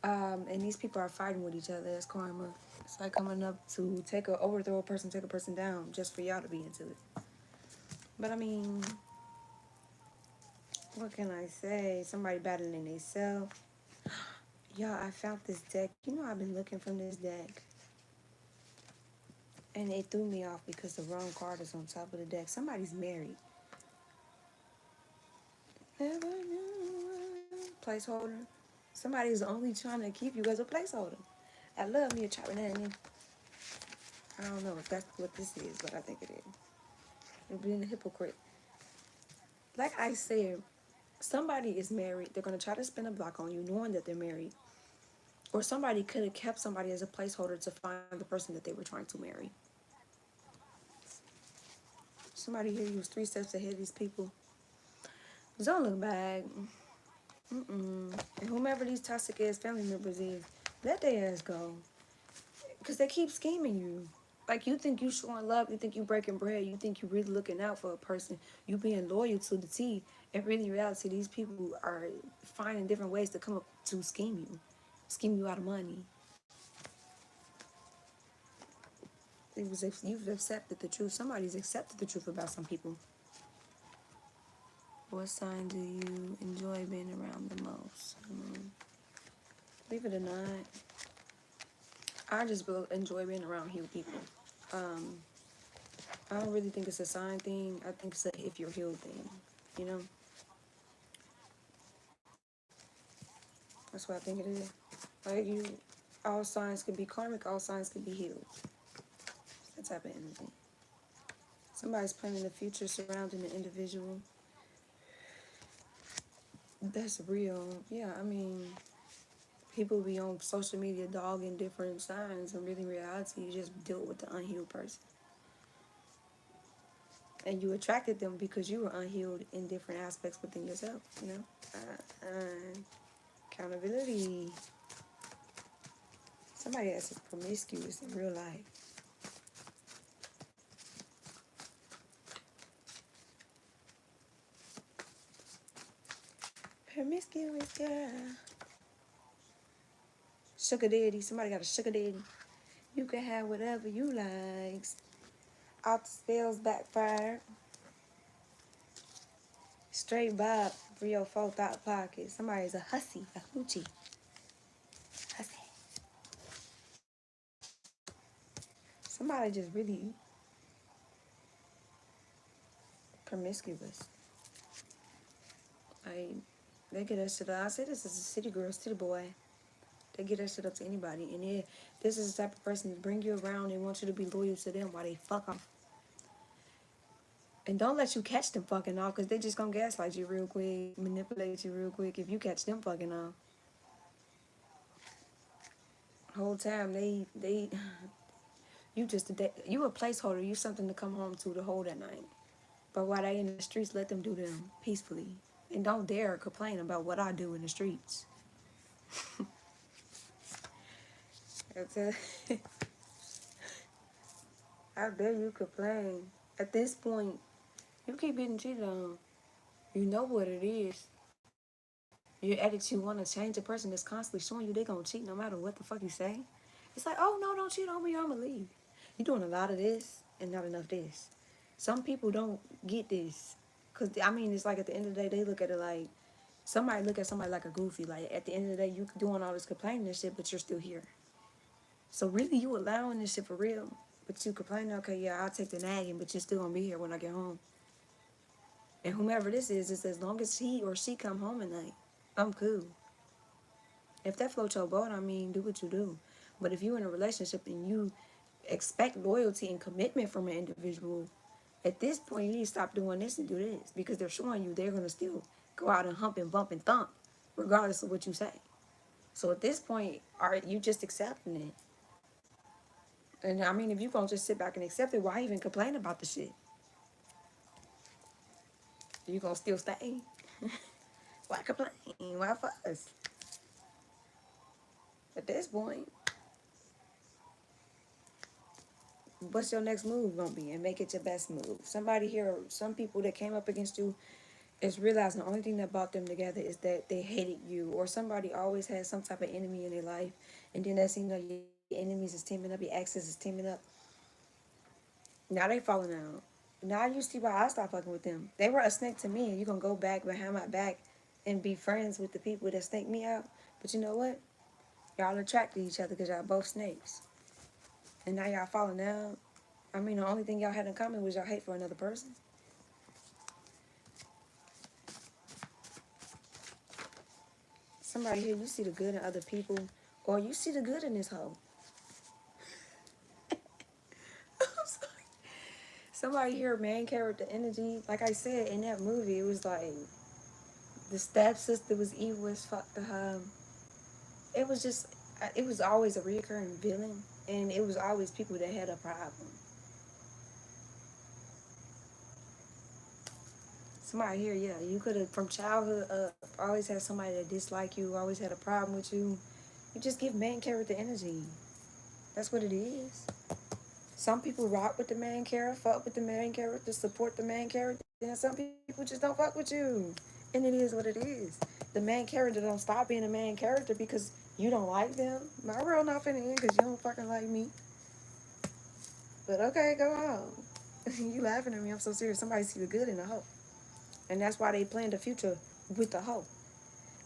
And these people are fighting with each other. That's karma. It's like coming up to overthrow a person, take a person down, just for y'all to be into it. But, I mean, what can I say? Somebody battling themselves. Y'all, I found this deck. You know I've been looking from this deck. And it threw me off because the wrong card is on top of the deck. Somebody's married. Never knew. Placeholder. Somebody's only trying to keep you as a placeholder. I love me a chopper nanny. I don't know if that's what this is, but I think it is. And being a hypocrite. Like I said, somebody is married. They're going to try to spin a block on you knowing that they're married. Or somebody could have kept somebody as a placeholder to find the person that they were trying to marry. Somebody here, you was 3 steps ahead of these people. Don't look back. And whomever these toxic ass family members is, let their ass go. Because they keep scheming you. Like, you think you showing love, you think you breaking bread, you think you really looking out for a person, you being loyal to the T, and really in reality, these people are finding different ways to come up to scheme you out of money. It was if you've accepted the truth. Somebody's accepted the truth about some people. What sign do you enjoy being around the most? Believe it or not, I just enjoy being around healed people. I don't really think it's a sign thing. I think it's a if you're healed thing, you know? That's what I think it is. Like, all signs could be karmic, all signs could be healed. That type of energy. Somebody's planning the future surrounding the individual. That's real. Yeah, I mean, people be on social media dogging different signs, and really in reality, you just deal with the unhealed person. And you attracted them because you were unhealed in different aspects within yourself, you know? Accountability. Somebody else is promiscuous in real life. Promiscuous girl. Sugar daddy. Somebody got a sugar daddy. You can have whatever you like. Out the spells backfired. Straight bob for your 4 thought pocket. Somebody's a hussy, a hoochie. Hussy. Somebody just really promiscuous. Like, they get that shit up. I say this is a city girl, city boy. They get that shit up to anybody. And this is the type of person to bring you around and want you to be loyal to them while they fuck off. And don't let you catch them fucking off, because they just gonna gaslight you real quick, manipulate you real quick if you catch them fucking off. Whole time they you a placeholder, you something to come home to hold at night. But while they in the streets, let them do them peacefully. And don't dare complain about what I do in the streets. How dare you complain? At this point, you keep getting cheated on. You know what it is. Your attitude want to change a person that's constantly showing you they gonna cheat no matter what the fuck you say. It's like, oh no, don't cheat on me, I'ma leave. You're doing a lot of this and not enough this. Some people don't get this. Cause I mean, it's like at the end of the day, they look at it like, somebody look at somebody like a goofy. Like at the end of the day, you doing all this complaining and shit, but you're still here. So really, you allowing this shit for real. But you complaining, okay, yeah, I'll take the nagging, but you're still gonna be here when I get home. And whomever this is as long as he or she come home at night, I'm cool. If that floats your boat, I mean, do what you do. But if you're in a relationship and you expect loyalty and commitment from an individual, at this point, you need to stop doing this and do this. Because they're showing you they're going to still go out and hump and bump and thump, regardless of what you say. So at this point, are you just accepting it? And I mean, if you're going to just sit back and accept it, why even complain about the shit? You going to still stay? Why complain? Why fuss? At this point, what's your next move gonna be? And make it your best move. Somebody here, some people that came up against you is realizing the only thing that brought them together is that they hated you. Or somebody always had some type of enemy in their life. And then that's, your enemies is teaming up, your exes is teaming up. Now they falling out. Now you see why I stopped fucking with them. They were a snake to me, and you gonna go back behind my back and be friends with the people that snake me out. But you know what? Y'all attracted each other because y'all both snakes. And now y'all falling out. I mean, the only thing y'all had in common was y'all hate for another person. Somebody here, you see the good in other people, or you see the good in this hoe. I'm sorry. Somebody here, main character energy. Like I said, in that movie, it was like the stepsister was evil as fuck to her. It was always a reoccurring villain, and it was always people that had a problem. Somebody here, yeah, you could have, from childhood up, always had somebody that disliked you, always had a problem with you. You just give main character energy. That's what it is. Some people rock with the main character, fuck with the main character, support the main character, and some people just don't fuck with you. And it is what it is. The main character don't stop being a main character because you don't like them. My world not finna end because you don't fucking like me. But okay, go on. You laughing at me, I'm so serious. Somebody see the good in the hoe. And that's why they plan the future with the hoe.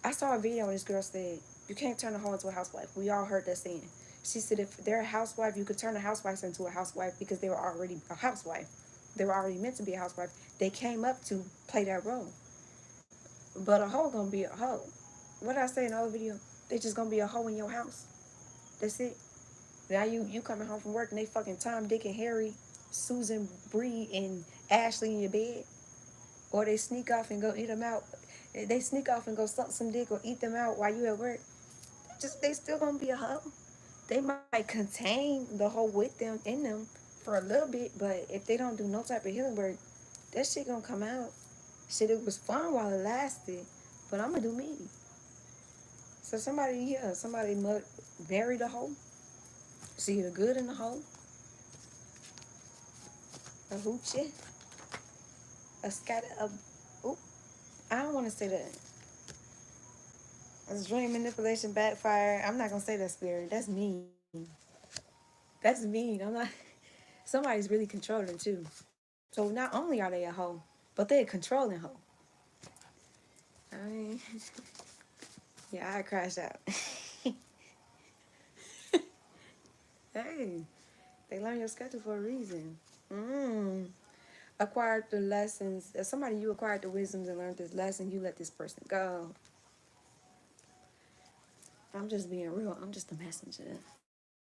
I saw a video and this girl said, you can't turn a hoe into a housewife. We all heard that saying. She said if they're a housewife, you could turn a housewife into a housewife because they were already a housewife. They were already meant to be a housewife. They came up to play that role. But a hoe gonna be a hoe. What did I say in the old video? They just gonna be a hoe in your house. That's it. Now you coming home from work and they fucking Tom, Dick, and Harry, Susan, Bree, and Ashley in your bed. Or they sneak off and go eat them out. They sneak off and go suck some dick or eat them out while you at work. They still gonna be a hoe. They might contain the hoe with them in them for a little bit, but if they don't do no type of healing work, that shit gonna come out. Shit, it was fun while it lasted, but I'm gonna do me. So somebody marry the hoe, see the good in the hoe, a hoochie, a scatter, I don't want to say that. Dream manipulation backfire. I'm not gonna say that spirit. That's mean. That's mean. I'm not. Somebody's really controlling too. So not only are they a hoe, but they're controlling hoe. I mean, yeah, I crashed out. Hey, they learn your schedule for a reason. Mm. Acquired the lessons. As somebody, you acquired the wisdoms and learned this lesson, you let this person go. I'm just being real. I'm just a messenger.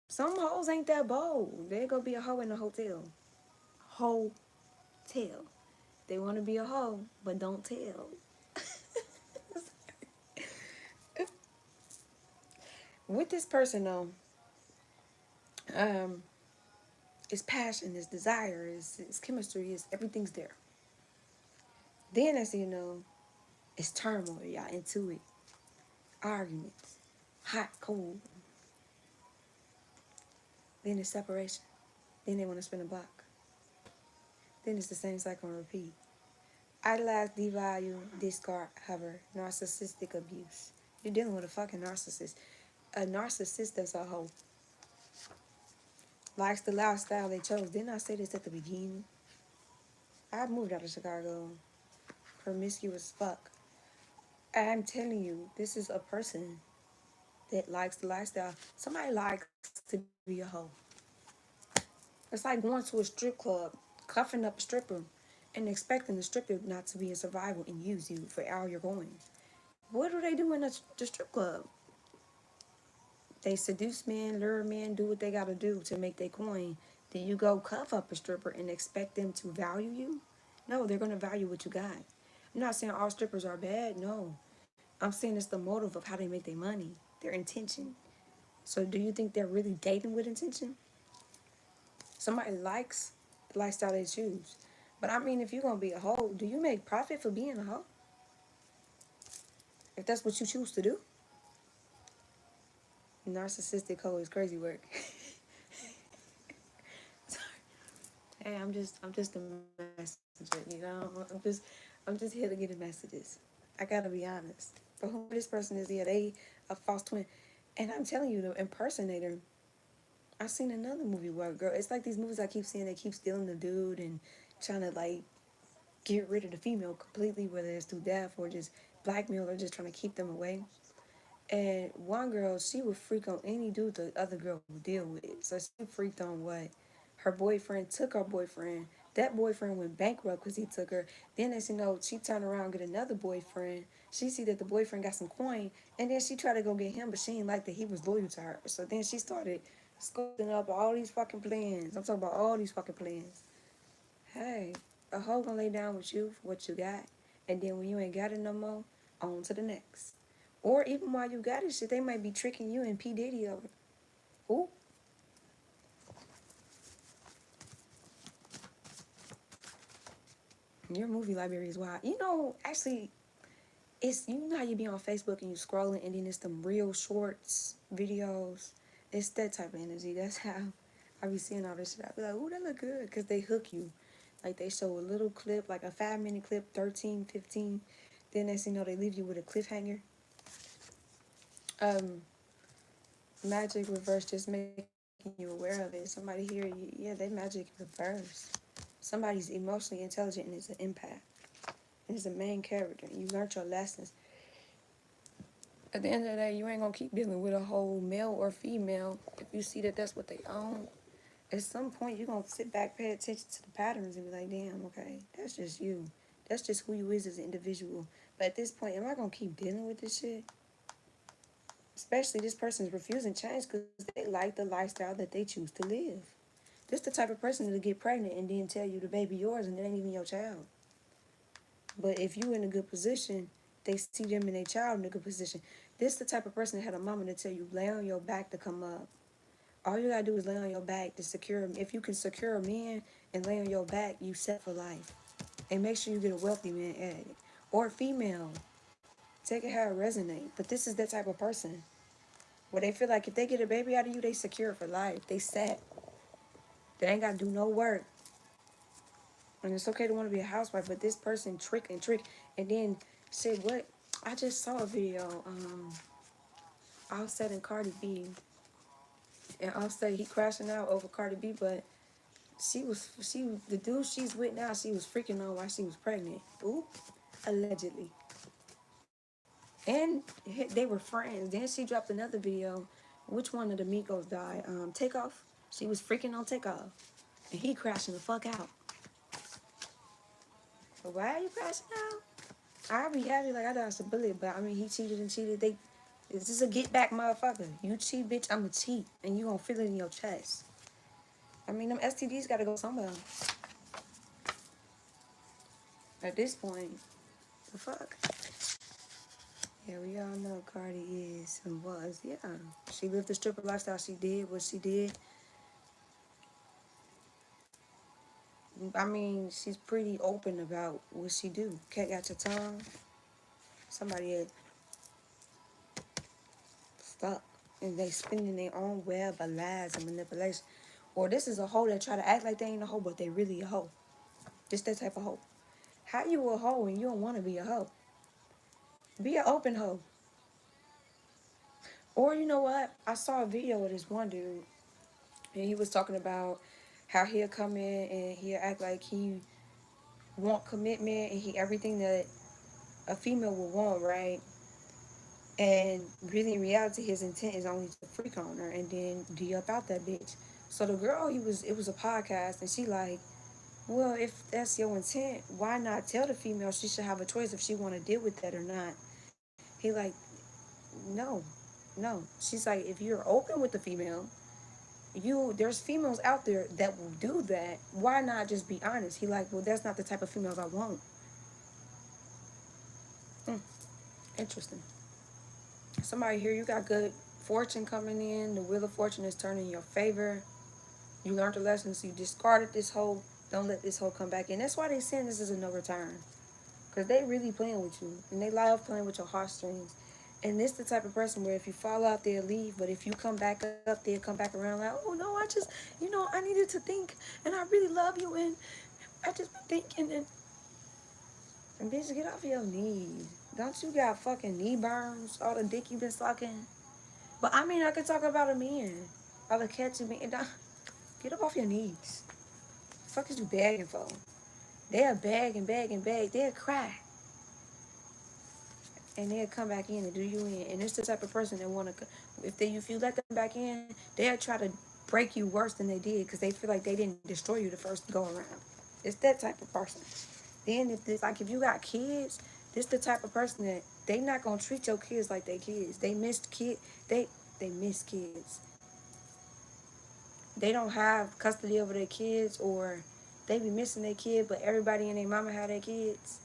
Some hoes ain't that bold. They gonna be a hoe in a hotel. Hotel. They want to be a hoe, but don't tell. With this person though, um, it's passion, it's desire, it's chemistry, it's everything's there. Then as you know, it's turmoil, y'all into it. Arguments. Hot, cold. Then it's separation. Then they want to spin a block. Then it's the same cycle and repeat. Idolize, devalue, discard, hover, narcissistic abuse. You're dealing with a fucking narcissist. A narcissist that's a hoe. Likes the lifestyle they chose. Didn't I say this at the beginning? I moved out of Chicago. Promiscuous fuck. I'm telling you, this is a person that likes the lifestyle. Somebody likes to be a hoe. It's like going to a strip club, cuffing up a stripper, and expecting the stripper not to be in survival and use you for all your coins. What do they do in the strip club? They seduce men, lure men, do what they gotta do to make their coin. Then you go cuff up a stripper and expect them to value you? No, they're gonna value what you got. I'm not saying all strippers are bad, no. I'm saying it's the motive of how they make their money, their intention. So do you think they're really dating with intention? Somebody likes the lifestyle they choose. But I mean, if you're gonna be a hoe, do you make profit for being a hoe? If that's what you choose to do? Narcissistic hoe is crazy work. Hey, I'm just a messenger, you know. I'm just here to get the messages. I gotta be honest. For who this person is, yeah, they a false twin. And I'm telling you, the impersonator. I seen another movie where girl, it's like these movies I keep seeing. They keep stealing the dude and trying to like get rid of the female completely, whether it's through death or just blackmail or just trying to keep them away. And one girl, she would freak on any dude the other girl would deal with. So she freaked on what? Her boyfriend took her boyfriend. That boyfriend went bankrupt because he took her. Then as you know, she turned around and get another boyfriend. She see that the boyfriend got some coin. And then she tried to go get him, but she didn't like that he was loyal to her. So then she started scoping up all these fucking plans. I'm talking about all these fucking plans. Hey, a hoe gonna lay down with you for what you got. And then when you ain't got it no more, on to the next. Or even while you got it, shit, they might be tricking you and P. Diddy over. Who? Your movie library is wild. You know, actually, it's you know how you be on Facebook and you scrolling and then it's them real shorts videos. It's that type of energy. That's how I be seeing all this shit. I be like, ooh, that look good. Because they hook you. Like they show a little clip, like a 5-minute clip, 13, 15. Then next thing you know, they leave you with a cliffhanger. Um, Magic reverse, just making you aware of it. Somebody here, yeah, they magic reverse. Somebody's emotionally intelligent and is an empath. And is a main character. You learned your lessons. At the end of the day, you ain't gonna keep dealing with a whole male or female if you see that that's what they own. At some point, you're gonna sit back, pay attention to the patterns, and be like, damn, okay, that's just you. That's just who you is as an individual. But at this point, am I gonna keep dealing with this shit? Especially this person's refusing change because they like the lifestyle that they choose to live. This the type of person to get pregnant and then tell you the baby yours and it ain't even your child. But if you in a good position, they see them and their child in a good position. This the type of person that had a mama to tell you, lay on your back to come up. All you gotta do is lay on your back to secure him. If you can secure a man and lay on your back, you set for life. And make sure you get a wealthy man at it. Or a female. Take it how it resonate. But this is that type of person. Where they feel like if they get a baby out of you, they secure for life. They set. They ain't gotta do no work. And it's okay to want to be a housewife, but this person trick and trick. And then said, what? I just saw a video. Offset and Cardi B. And Offset, he crashing out over Cardi B, but the dude she's with now, she was freaking on while she was pregnant. Oop, allegedly. And they were friends. Then she dropped another video. Which one of the Migos died? Takeoff. She was freaking on Takeoff. And he crashing the fuck out. So why are you crashing out? I'd be happy like I dodged a bullet, but I mean, he cheated and cheated. This is a get back motherfucker. You cheat, bitch, I'ma cheat. And you gonna feel it in your chest. I mean, them STDs gotta go somewhere. At this point, the fuck? Yeah, we all know Cardi is and was. Yeah, she lived the stripper lifestyle. She did what she did. I mean, she's pretty open about what she do. Cat got your tongue. Somebody had stuck. And they spinning their own web of lies and manipulation. Or this is a hoe that try to act like they ain't a hoe, but they really a hoe. Just that type of hoe. How you a hoe and you don't want to be a hoe? Be an open hoe. Or you know what? I saw a video of this one dude. And he was talking about how he'll come in and he'll act like he want commitment and he everything that a female would want, right? And really in reality his intent is only to freak on her and then D up out that bitch. So the girl, it was a podcast and she like, well, if that's your intent, why not tell the female she should have a choice if she want to deal with that or not? He like, no, no. She's like, if you're open with the female, there's females out there that will do that. Why not just be honest? He like, well, that's not the type of females I want. Interesting. Somebody here, you got good fortune coming in. The wheel of fortune is turning in your favor. You learned a lesson, so you discarded this hoe. Don't let this hoe come back in. That's why they saying this is a no return. Because they really playing with you. And they love playing with your heartstrings. And this the type of person where if you fall out, they'll leave. But if you come back up, they'll come back around like, oh, no, I just, I needed to think. And I really love you. And I just been thinking. And bitch, get off your knees. Don't you got fucking knee burns? All the dick you been sucking? But I mean, I could talk about a man. All the cats you been... Get up off your knees. The fuck is you begging for? They'll beg and beg and beg. They'll cry. And they'll come back in and do you in. And it's the type of person that want to... If you let them back in, they'll try to break you worse than they did because they feel like they didn't destroy you the first go around. It's that type of person. Then if you got kids, this the type of person that they not gonna treat your kids like they kids. They miss kids. They don't have custody over their kids, or they be missing their kid, but everybody and their mama have their kids.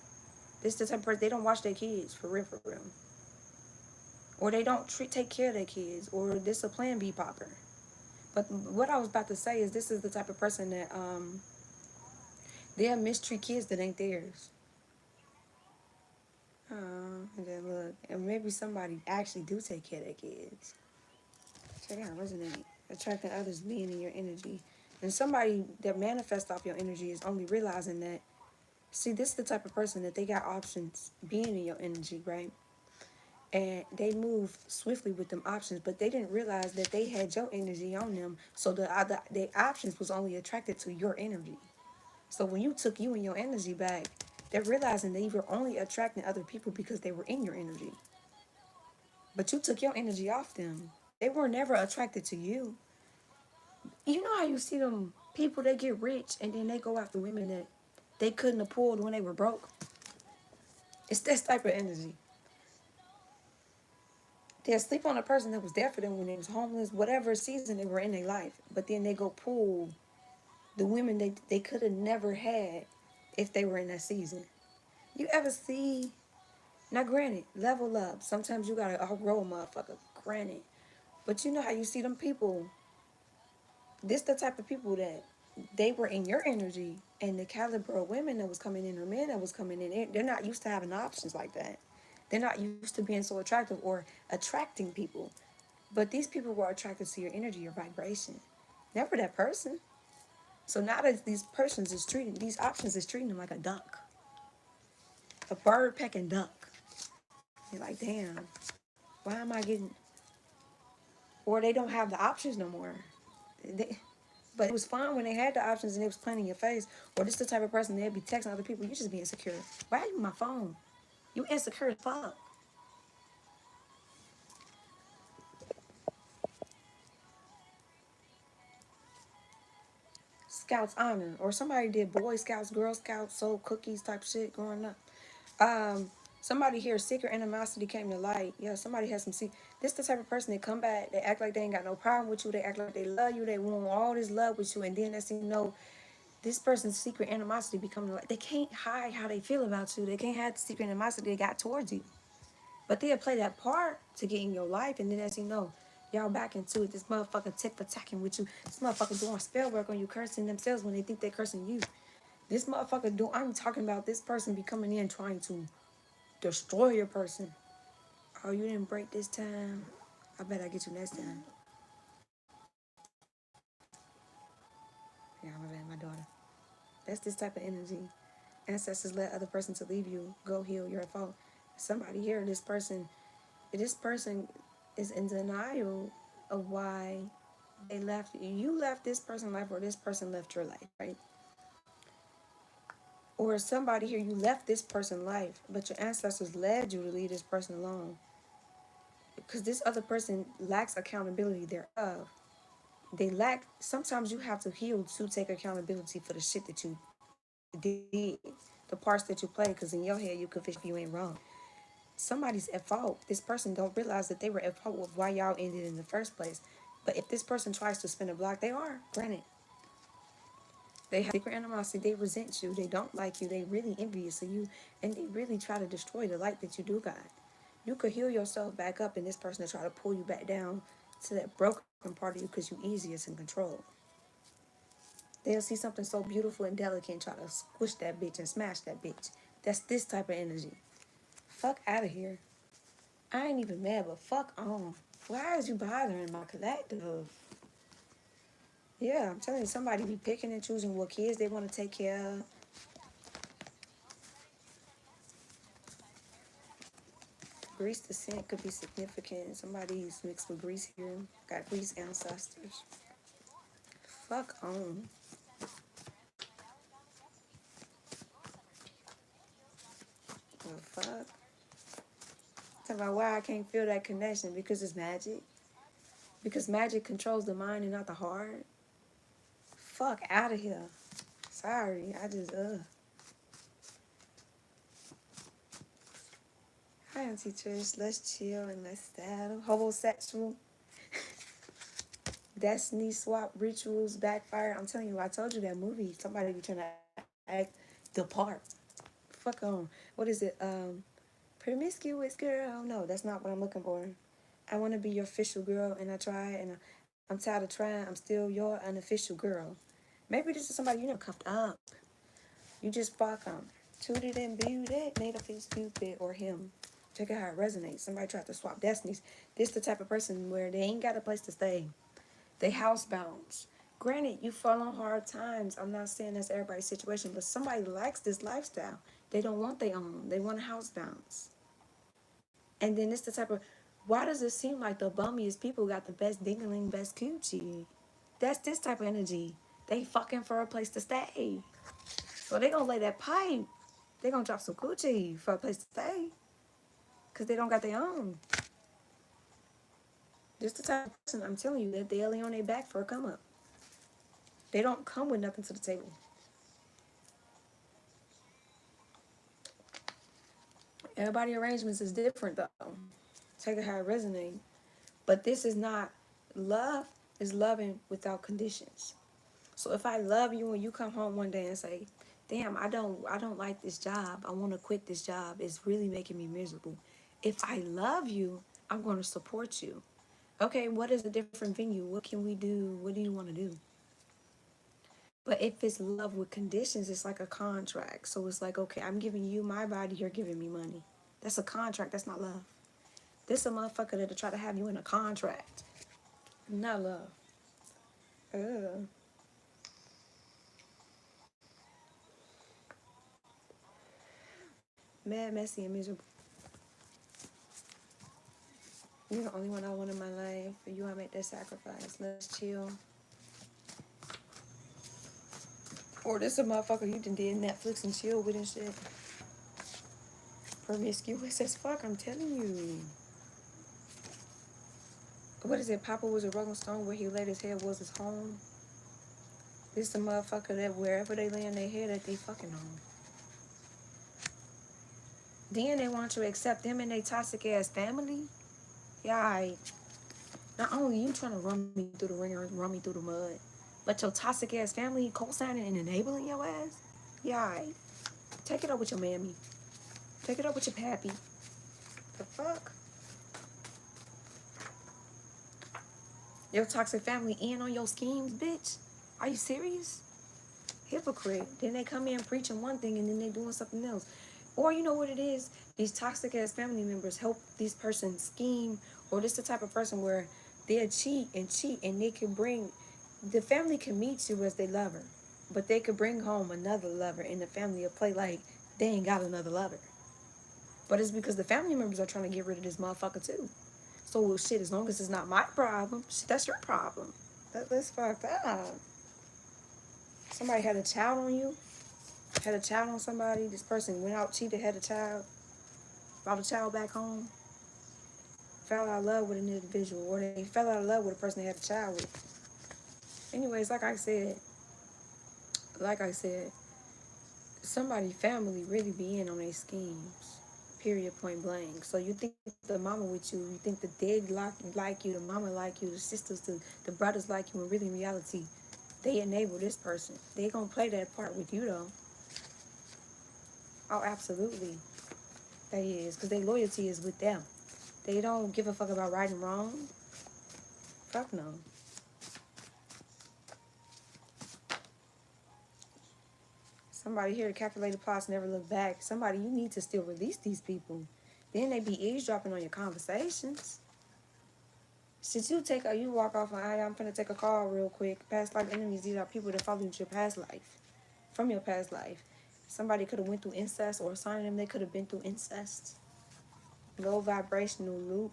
This the type of person, they don't watch their kids for real. Or they don't take care of their kids, or this a plan B popper. But what I was about to say is this is the type of person that they'll mistreat kids that ain't theirs. And then look, and maybe somebody actually do take care of their kids. Check out, resonate. Attracting others, being in your energy. And somebody that manifests off your energy is only realizing that, see, this is the type of person that they got options being in your energy, right? And they move swiftly with them options, but they didn't realize that they had your energy on them. So the options was only attracted to your energy. So when you took you and your energy back, they're realizing they were only attracting other people because they were in your energy. But you took your energy off them. They were never attracted to you. You know how you see them people that get rich and then they go after women that they couldn't afford when they were broke? It's this type of energy. They'll sleep on a person that was there for them when they was homeless, whatever season they were in their life. But then they go pull the women they could have never had if they were in that season. You ever see... Now, granted, level up. Sometimes you gotta outgrow a motherfucker. Granted. But you know how you see them people. This the type of people that they were in your energy, and the caliber of women that was coming in or men that was coming in, they're not used to having options like that. They're not used to being so attractive or attracting people. But these people were attracted to your energy, your vibration. Never that person. So now that these options is treating them like a duck. A bird pecking duck. You're like, damn, why am I getting... Or they don't have the options no more. But it was fine when they had the options and it was playing in your face. Or this the type of person they'd be texting other people. You just be insecure. Why are you on my phone? You insecure as fuck. Scouts honor. Or somebody did Boy Scouts, Girl Scouts, sold cookies type shit growing up. Somebody here, secret animosity came to light. Yeah, somebody has some secret. This the type of person that come back, they act like they ain't got no problem with you. They act like they love you. They want all this love with you. And then as you know, this person's secret animosity becoming like they can't hide how they feel about you. They can't hide the secret animosity they got towards you. But they'll play that part to get in your life, and then as you know, y'all back into it. This motherfucker tit for tacking with you. This motherfucker doing spell work on you, cursing themselves when they think they're cursing you. This motherfucker do. I'm talking about this person be coming in trying to destroy your person. Oh, you didn't break this time. I bet I get you next time. Yeah, my bad, my daughter. That's this type of energy. Ancestors let other person to leave you. Go heal your fault. Somebody here, this person is in denial of why they left you. You left this person life or this person left your life, right? Or somebody here, you left this person life, but your ancestors led you to leave this person alone. Because this other person lacks accountability thereof. They lack, sometimes you have to heal to take accountability for the shit that you did, the parts that you played, because in your head you could fish if you ain't wrong. Somebody's at fault. This person don't realize that they were at fault with why y'all ended in the first place. But if this person tries to spin a block, they are, granted. They have secret animosity, they resent you, they don't like you, they really envious of you, and they really try to destroy the light that you do got. You could heal yourself back up and this person to try to pull you back down to that broken part of you because you easiest in control. They'll see something so beautiful and delicate and try to squish that bitch and smash that bitch. That's this type of energy. Fuck out of here. I ain't even mad, but fuck on. Why is you bothering my collective? Yeah, I'm telling you, somebody be picking and choosing what kids they want to take care of. Greece descent could be significant. Somebody's mixed with Greece here. Got Greece ancestors. Fuck on. The fuck? Talk about why I can't feel that connection because it's magic. Because magic controls the mind and not the heart. Fuck out of here. Sorry, I just Hi, Auntie Trish. Let's chill and let's settle. Homosexual. Destiny swap rituals backfire. I'm telling you, I told you that movie. Somebody be trying to act the part. Fuck on. What is it? Promiscuous girl. No, that's not what I'm looking for. I want to be your official girl, and I try, and I'm tired of trying. I'm still your unofficial girl. Maybe this is somebody you never cuffed up. You just fuck them. Tooted and booted, made her feel stupid, or him. Check out how it resonates. Somebody tried to swap destinies. This the type of person where they ain't got a place to stay. They housebound. Granted, you fall on hard times. I'm not saying that's everybody's situation, but somebody likes this lifestyle. They don't want their own. They want a housebound. And then it's the type of, why does it seem like the bummiest people got the best dingling, best coochie? That's this type of energy. They fucking for a place to stay. So they gonna lay that pipe. They gonna drop some coochie for a place to stay. Because they don't got their own. Just the type of person, I'm telling you, that they lay on their back for a come up. They don't come with nothing to the table. Everybody arrangements is different though. Take it how it resonates. But this is not love, is loving without conditions. So if I love you and you come home one day and say, damn, I don't like this job. I want to quit this job. It's really making me miserable. If I love you, I'm going to support you. Okay, what is a different venue? What can we do? What do you want to do? But if it's love with conditions, it's like a contract. So it's like, okay, I'm giving you my body, you're giving me money. That's a contract. That's not love. This a motherfucker that'll try to have you in a contract. Not love. Ugh. Mad, messy, and miserable. You're the only one I want in my life. For you, I make that sacrifice. Let's chill. Or this a motherfucker you done did Netflix and chill with and shit. Promiscuous as fuck, I'm telling you. What is it? Papa was a Rolling Stone where he laid his head was his home. This the motherfucker that wherever they lay in their head that they fucking home. Then they want you to accept them and they toxic ass family. Yeah, not only you trying to run me through the ringer and run me through the mud, but your toxic ass family co-signing and enabling your ass. Yeah, take it up with your mammy. Take it up with your pappy. The fuck? Your toxic family in on your schemes, bitch? Are you serious? Hypocrite. Then they come in preaching one thing and then they doing something else. Or you know what it is? These toxic ass family members help these persons scheme, or this the type of person where they'll cheat and they can bring, the family can meet you as their lover, but they could bring home another lover and the family will play like they ain't got another lover. But it's because the family members are trying to get rid of this motherfucker too. So shit, as long as it's not my problem, shit, that's your problem. That's fucked up. Somebody had a child on you, had a child on somebody. This person went out, cheated, had a child, brought a child back home, fell out of love with an individual, or they fell out of love with a person they had a child with. Anyways, like I said, somebody family really be in on their schemes. Period, point blank. So you think the mama with you think the daddy like you, the mama like you, the sisters, the brothers like you, and really in reality, they enable this person. They gonna play that part with you though. Oh, absolutely. They is, because their loyalty is with them. They don't give a fuck about right and wrong. Fuck no. Somebody here, calculated plots never look back. Somebody, you need to still release these people. Then they be eavesdropping on your conversations. Should you walk off and I'm finna take a call real quick. Past life enemies, these are people that follow your past life. From your past life. Somebody could have went through incest, or assigned them, they could have been through incest. Low vibrational loop.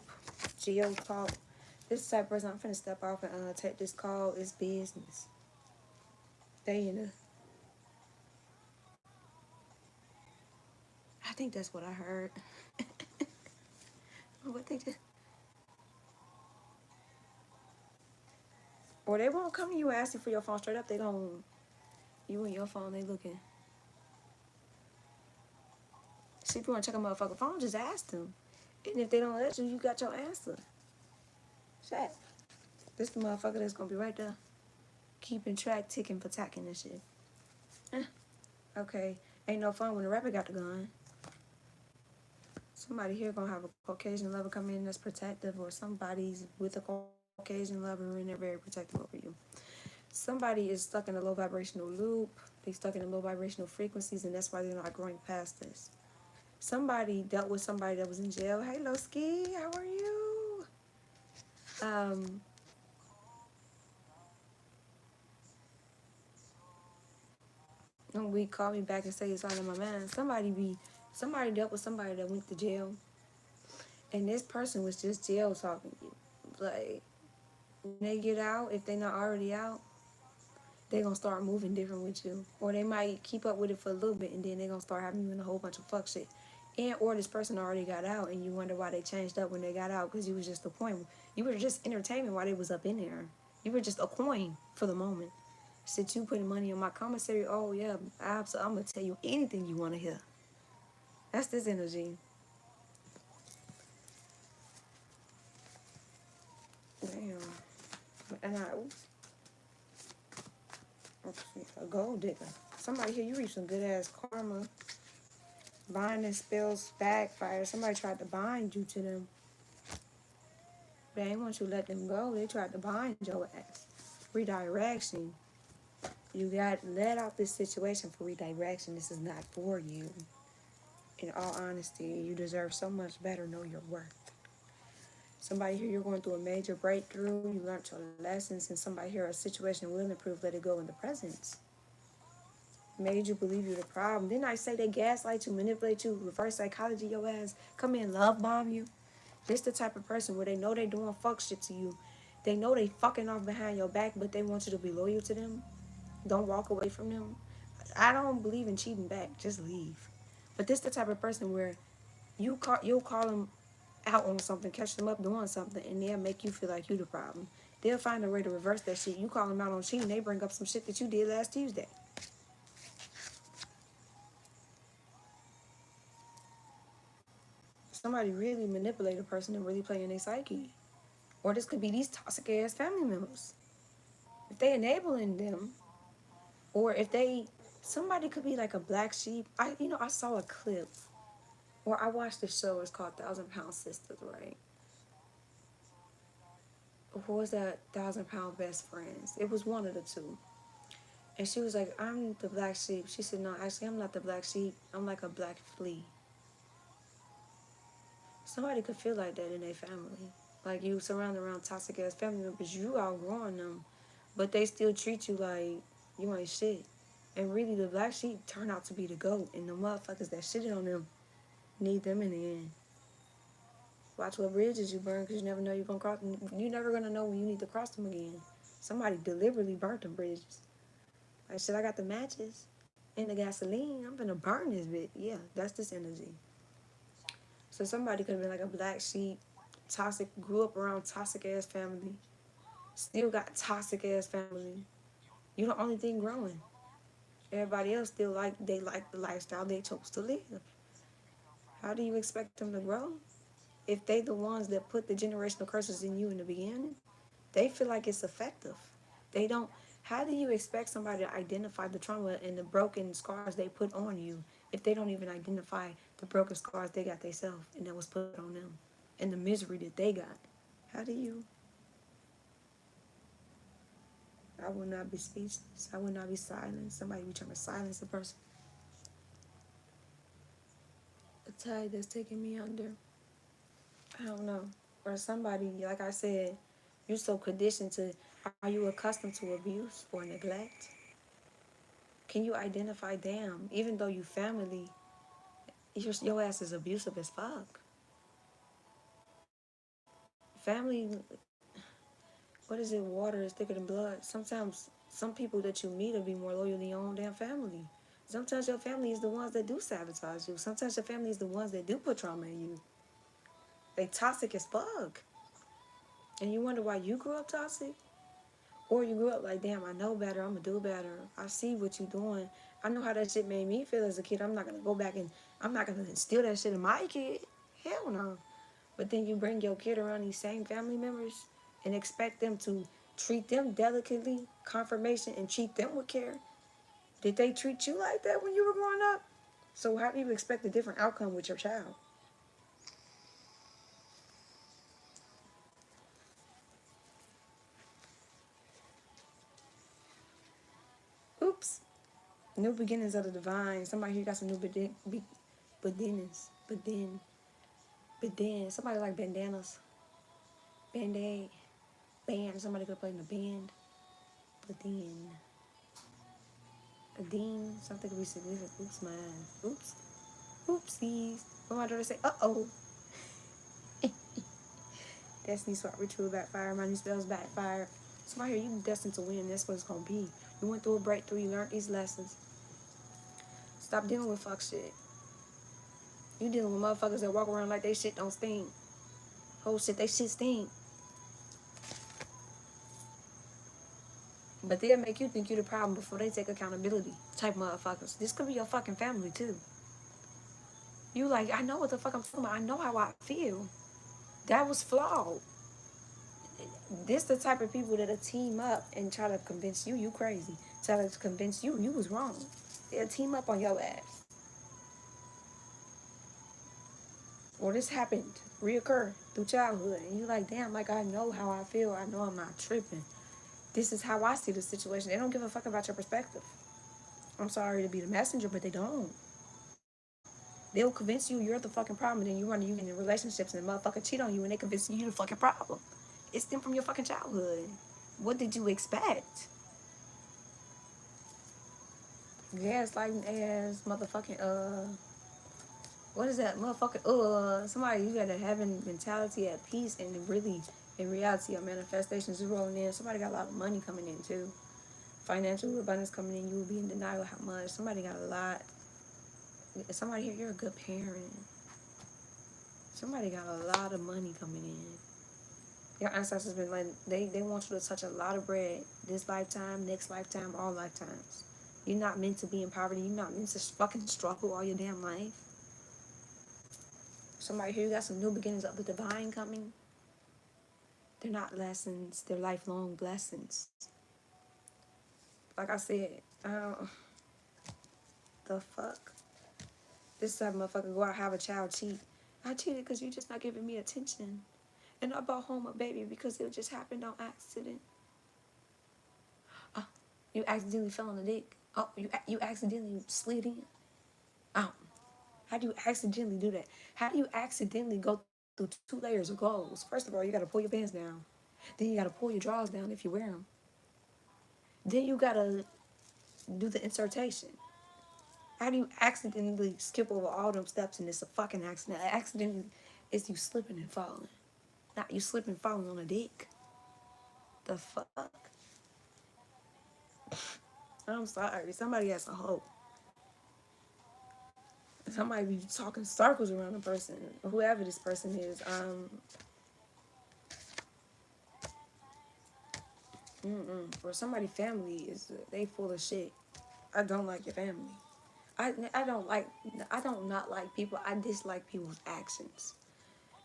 Geo talk. This type of person, I'm finna step off and take this call. It's business. They in the, I think that's what I heard. What they just, or they won't come to you and ask you for your phone straight up. They gon', you and your phone, they looking. See, if you want to check a motherfucking phone, just ask them. And if they don't let you, you got your answer. Shit. This the motherfucker that's gonna be right there. Keeping track, ticking for tacking and shit. Okay. Ain't no fun when the rapper got the gun. Somebody here gonna have a Caucasian lover come in that's protective, or somebody's with a Caucasian lover and they're very protective over you. Somebody is stuck in a low vibrational loop. They stuck in low vibrational frequencies, and that's why they're not growing past this. Somebody dealt with somebody that was in jail. Hey, Loski, how are you? One week, call me back and say it's all in my mind. Somebody dealt with somebody that went to jail, and this person was just jail talking you. Like, when they get out, if they not already out, they gonna start moving different with you, or they might keep up with it for a little bit, and then they gonna start having you in a whole bunch of fuck shit. And or this person already got out, and you wonder why they changed up when they got out, because you was just a coin. You were just entertainment while they was up in there. You were just a coin for the moment. Since you putting money on my commissary, oh yeah, I'm gonna tell you anything you want to hear. That's this energy. Damn. And a gold digger. Somebody here, you reap some good ass karma. Binding spells backfire. Somebody tried to bind you to them. They ain't want you to let them go. They tried to bind your ass. Redirection. You got let out this situation for redirection. This is not for you. In all honesty, you deserve so much better. Know your worth. Somebody here, you're going through a major breakthrough. You learned your lessons, and somebody here, a situation will improve. Let it go in the presence. Made you believe you're the problem. Didn't I say they gaslight you, manipulate you, reverse psychology your ass, come in, love bomb you? This the type of person where they know they doing fuck shit to you. They know they fucking off behind your back, but they want you to be loyal to them. Don't walk away from them. I don't believe in cheating back. Just leave. But this the type of person where you'll call them out on something, catch them up doing something, and they'll make you feel like you the problem. They'll find a way to reverse that shit. You call them out on cheating, they bring up some shit that you did last Tuesday. Somebody really manipulate a person and really play in their psyche. Or this could be these toxic ass family members. If they enabling them, or if they, somebody could be like a black sheep. I saw a clip, or I watched the show. It's called £1,000 Sisters, right? Who was that £1,000 best friends? It was one of the two. And she was like, I'm the black sheep. She said, no, actually, I'm not the black sheep. I'm like a black flea. Somebody could feel like that in their family. Like you surrounded around toxic ass family members, you outgrowing them, but they still treat you like you ain't shit. And really, the black sheep turn out to be the goat, and the motherfuckers that shitted on them need them in the end. Watch what bridges you burn, because you never know you're gonna cross them. You're never gonna know when you need to cross them again. Somebody deliberately burnt them bridges. Like, shit, I got the matches and the gasoline. I'm gonna burn this bit. Yeah, that's this energy. So somebody could have been like a black sheep, toxic, grew up around toxic ass family, still got toxic ass family. You the only thing growing. Everybody else still like the lifestyle they chose to live. How do you expect them to grow? If they the ones that put the generational curses in you in the beginning, they feel like it's effective. They don't. How do you expect somebody to identify the trauma and the broken scars they put on you if they don't even identify the broken scars they got themselves and that was put on them and the misery that they got? How do you? I will not be speechless. I will not be silent. Somebody be trying to silence a person. A tide that's taking me under. I don't know. Or somebody, like I said, you're so conditioned to, are you accustomed to abuse or neglect? Can you identify, damn, even though you family, your ass is abusive as fuck. Family, what is it? Water is thicker than blood. Sometimes some people that you meet will be more loyal than your own damn family. Sometimes your family is the ones that do sabotage you. Sometimes your family is the ones that do put trauma in you. They toxic as fuck. And you wonder why you grew up toxic? Or you grew up like, damn, I know better, I'm gonna do better. I see what you doing. I know how that shit made me feel as a kid. I'm not gonna go back and I'm not gonna instill that shit in my kid. Hell no. But then you bring your kid around these same family members and expect them to treat them delicately, confirmation, and treat them with care. Did they treat you like that when you were growing up? So how do you expect a different outcome with your child? Oops. New beginnings of the divine. Somebody here got some new beginnings. But then somebody like bandanas. Band-aid. Band. Somebody could play in the band. But then a dean. Something could be significant. Oops, man. Oops. Oopsies. What my daughter say? Uh-oh. Destiny swap ritual backfire. My new spells backfire. Somebody here, you destined to win. That's what it's gonna be. You went through a breakthrough. You learned these lessons. Stop dealing with fuck shit. You dealing with motherfuckers that walk around like they shit don't stink. Whole shit, they shit stink. But they'll make you think you the problem before they take accountability. Type motherfuckers. This could be your fucking family too. You like, I know what the fuck I'm talking about. I know how I feel. That was flawed. This the type of people that'll team up and try to convince you crazy. Try to convince you was wrong. They'll team up on your ass. Or this happened, reoccur through childhood. And you like, damn, like I know how I feel. I know I'm not tripping. This is how I see the situation. They don't give a fuck about your perspective. I'm sorry to be the messenger, but they don't. They'll convince you you're the fucking problem, and then you get in relationships and the motherfucker cheat on you and they convince you you're the fucking problem. It's them from your fucking childhood. What did you expect? Gaslighting ass motherfucking what is that motherfucker? Somebody, you got a having mentality at peace, and really, in reality, your manifestations is rolling in. Somebody got a lot of money coming in too. Financial abundance coming in. You will be in denial how much. Somebody got a lot. Somebody here, you're a good parent. Somebody got a lot of money coming in. Your ancestors been like, they want you to touch a lot of bread this lifetime, next lifetime, all lifetimes. You're not meant to be in poverty. You're not meant to fucking struggle all your damn life. Somebody here, you got some new beginnings of the divine coming. They're not lessons. They're lifelong blessings. Like I said, the fuck? This type of motherfucker go out, have a child, cheat. I cheated because you just not giving me attention. And I brought home a baby because it just happened on accident. Oh, you accidentally fell on the dick. Oh, you accidentally slid in. Oh, how do you accidentally do that? How do you accidentally go through 2 layers of clothes? First of all, you got to pull your pants down. Then you got to pull your drawers down if you wear them. Then you got to do the insertion. How do you accidentally skip over all them steps and it's a fucking accident? Accidentally is you slipping and falling. Not you slipping and falling on a dick. The fuck? I'm sorry. Somebody has a hope. Somebody be talking circles around a person, whoever this person is. Or somebody family is, they full of shit. I don't like your family. I don't not like people. I dislike people's actions.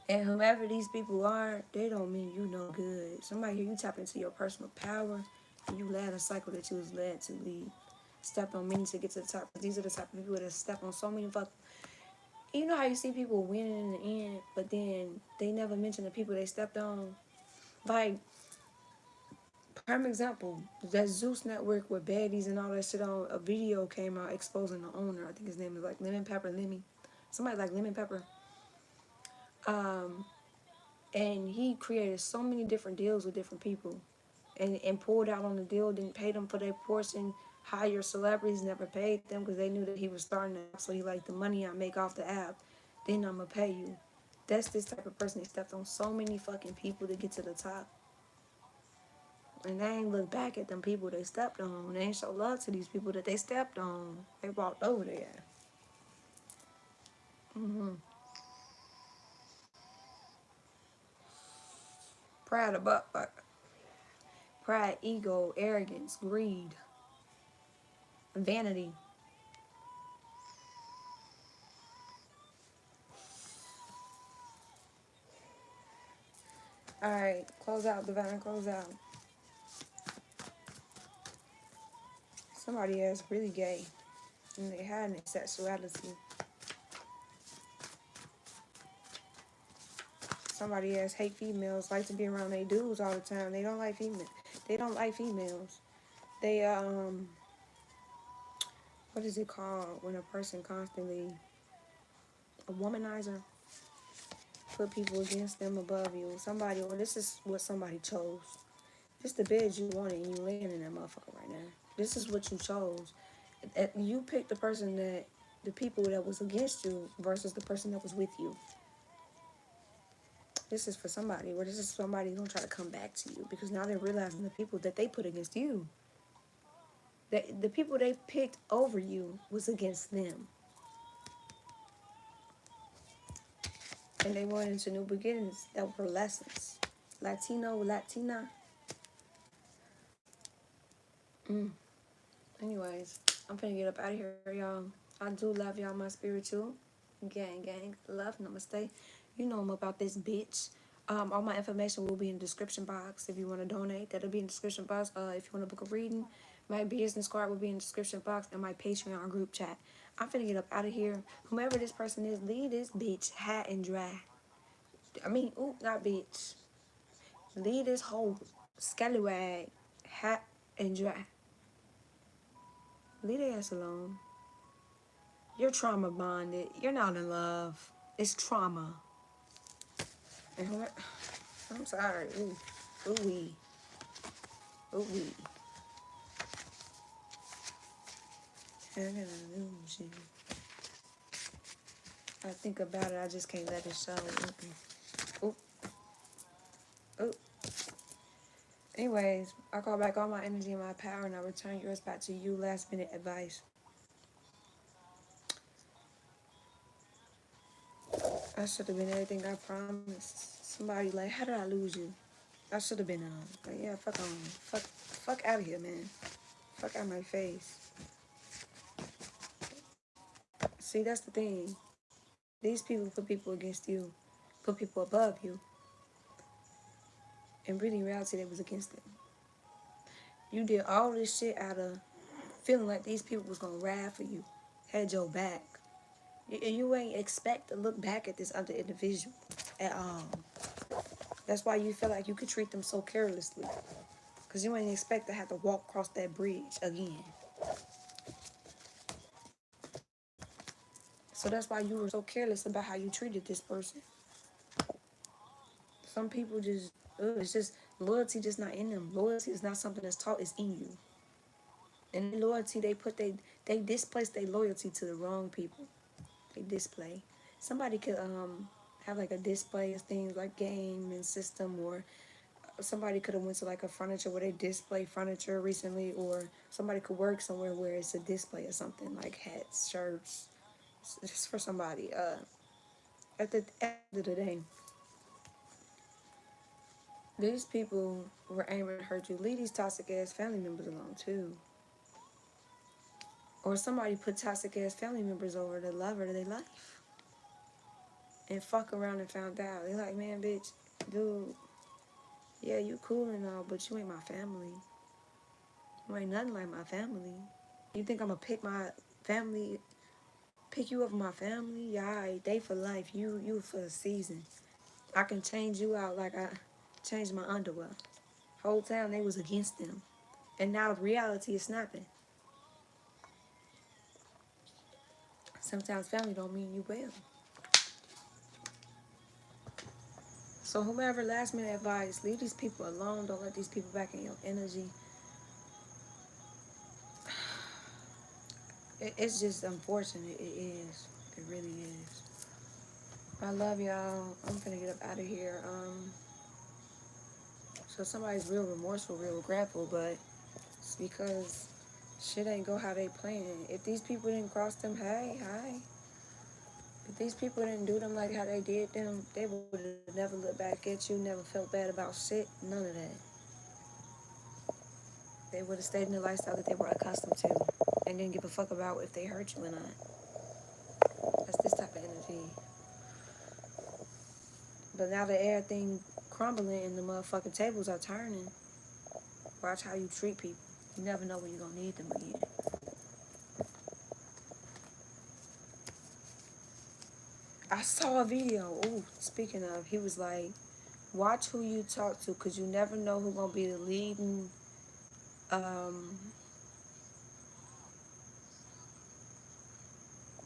And whoever these people are, they don't mean you no good. Somebody here, you tap into your personal power, and you led a cycle that you was led to lead. Stepped on many to get to the top. These are the type of people that step on so many You know how you see people winning in the end, but then they never mention the people they stepped on? Like, prime example, that Zeus network with baddies and all that shit on, a video came out exposing the owner. I think his name is like Lemon Pepper Lemmy. Somebody like Lemon Pepper. And he created so many different deals with different people. And pulled out on the deal, didn't pay them for their portion. Higher celebrities never paid them because they knew that he was starting the app. So he like, the money I make off the app, then I'm going to pay you. That's this type of person. They stepped on so many fucking people to get to the top. And they ain't look back at them people they stepped on. They ain't show love to these people that they stepped on. They walked over there. Pride about pride, ego, arrogance, greed, vanity. Alright, close out, Divine, close out. Somebody is really gay. And they hiding their sexuality. Somebody else hate females, like to be around their dudes all the time. They don't like females. They don't like females. They what is it called when a person constantly a womanizer? Put people against them above you. Somebody, or this is what somebody chose. This the bed you wanted and you laying in that motherfucker right now. This is what you chose. You picked the people that was against you versus the person that was with you. This is for somebody, or this is somebody gonna try to come back to you because now they're realizing the people that they put against you, that the people they picked over you was against them, and they went into new beginnings that were lessons. Latina. Anyways, I'm finna get up out of here, y'all. I do love y'all, my spiritual gang. Love, namaste. You know I'm about this bitch. All my information will be in the description box. If you want to donate, that'll be in the description box. If you want to book a reading, my business card will be in the description box and my Patreon group chat. I'm finna get up out of here. Whomever this person is, leave this bitch hot and dry. Not bitch. Leave this whole scallywag hot and dry. Leave their ass alone. You're trauma bonded. You're not in love. It's trauma. I'm sorry. Ooh-wee. Ooh-wee. How can I lose you? I think about it, I just can't let it show. Oop, oop. Anyways, I call back all my energy and my power, and I return yours back to you. Last minute advice. I should have been everything I promised. Somebody like, how did I lose you? I should have been like, yeah, fuck on. Fuck out of here, man. Fuck out my face. See, that's the thing. These people put people against you, put people above you. And really, in reality, they was against them. You did all this shit out of feeling like these people was gonna ride for you, had your back. You ain't expect to look back at this other individual at all. That's why you feel like you could treat them so carelessly. Because you ain't expect to have to walk across that bridge again. So that's why you were so careless about how you treated this person. Some people just, it's just, loyalty just not in them. Loyalty is not something that's taught, it's in you. And loyalty, they displace their loyalty to the wrong people. They display. Somebody could have like a display of things like game and system, or somebody could have went to like a furniture where they display furniture recently, or somebody could work somewhere where it's a display of something like hats, shirts, just for somebody. At the end of the day, these people were aiming to hurt you. Leave these toxic ass family members alone too. Or somebody put toxic ass family members over the lover of their life and fuck around and found out. They like, man, bitch, dude, yeah, you cool and all, but you ain't my family. You ain't nothing like my family. You think I'm gonna pick my family, pick you over my family? Yeah, alright, they for life. You for a season. I can change you out like I changed my underwear. Whole time they was against them. And now reality is snapping. Sometimes family don't mean you well. So whomever last minute advice, leave these people alone. Don't let these people back in your energy. It's just unfortunate. It is. It really is. I love y'all. I'm finna get up out of here. So somebody's real remorseful, real regretful, but it's because shit ain't go how they planned. If these people didn't cross them, hey, hi. If these people didn't do them like how they did them, they would have never looked back at you, never felt bad about shit, none of that. They would have stayed in the lifestyle that they were accustomed to and didn't give a fuck about if they hurt you or not. That's this type of energy. But now that everything crumbling and the motherfucking tables are turning, watch how you treat people. You never know when you're gonna need them again. I saw a video. Ooh, speaking of, he was like, watch who you talk to, because you never know who's gonna be the leading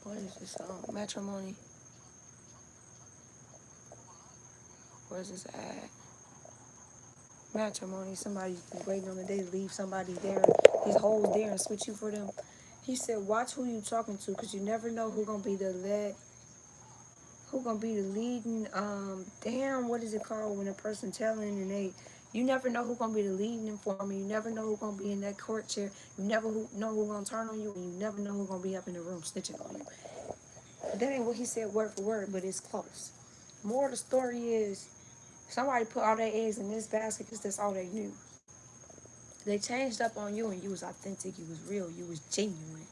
what is this matrimony? Where's this at? Matrimony. Somebody's waiting on the day to leave somebody there, his hoes there, and switch you for them. He said, watch who you talking to, because you never know who gonna be the leading, damn, what is it called when a person telling and you never know who gonna be the leading informant. You never know who gonna be in that court chair. You never know who gonna turn on you, and you never know who gonna be up in the room snitching on you. That ain't what he said word for word, but it's close. More of the story is, somebody put all their eggs in this basket because that's all they knew. They changed up on you and you was authentic, you was real, you was genuine.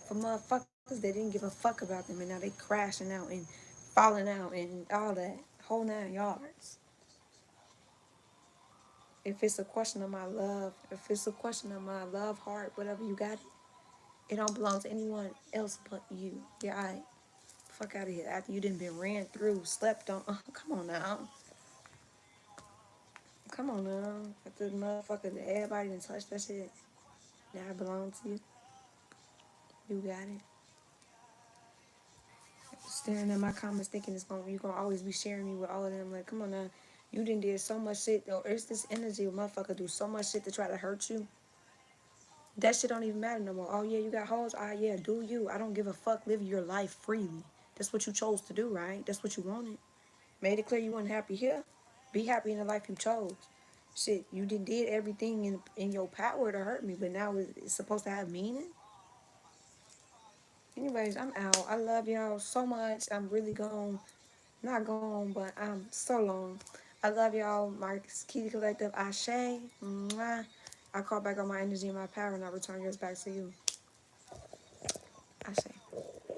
For motherfuckers that didn't give a fuck about them and now they crashing out and falling out and all that, whole 9 yards. If it's a question of my love, if it's a question of my love, heart, whatever, you got it don't belong to anyone else but you. Yeah, alright. Fuck out of here. After you done been ran through, slept on. Come on now. Come on now. After the motherfucker that everybody done touched that shit. Now it belongs to you. You got it. Staring at my comments thinking you gonna always be sharing me with all of them. Like, come on now. You done did so much shit. Or it's this energy of motherfucker do so much shit to try to hurt you. That shit don't even matter no more. Oh yeah, you got hoes? Ah yeah, do you. I don't give a fuck. Live your life freely. That's what you chose to do, right? That's what you wanted. Made it clear you weren't happy here. Be happy in the life you chose. Shit, you did everything in your power to hurt me, but now it's supposed to have meaning. Anyways, I'm out. I love y'all so much. I'm really gone. Not gone, but I'm so long. I love y'all. My Keyy Collective, Ashe. Mwah. I call back on my energy and my power, and I return yours back to you. Ashe.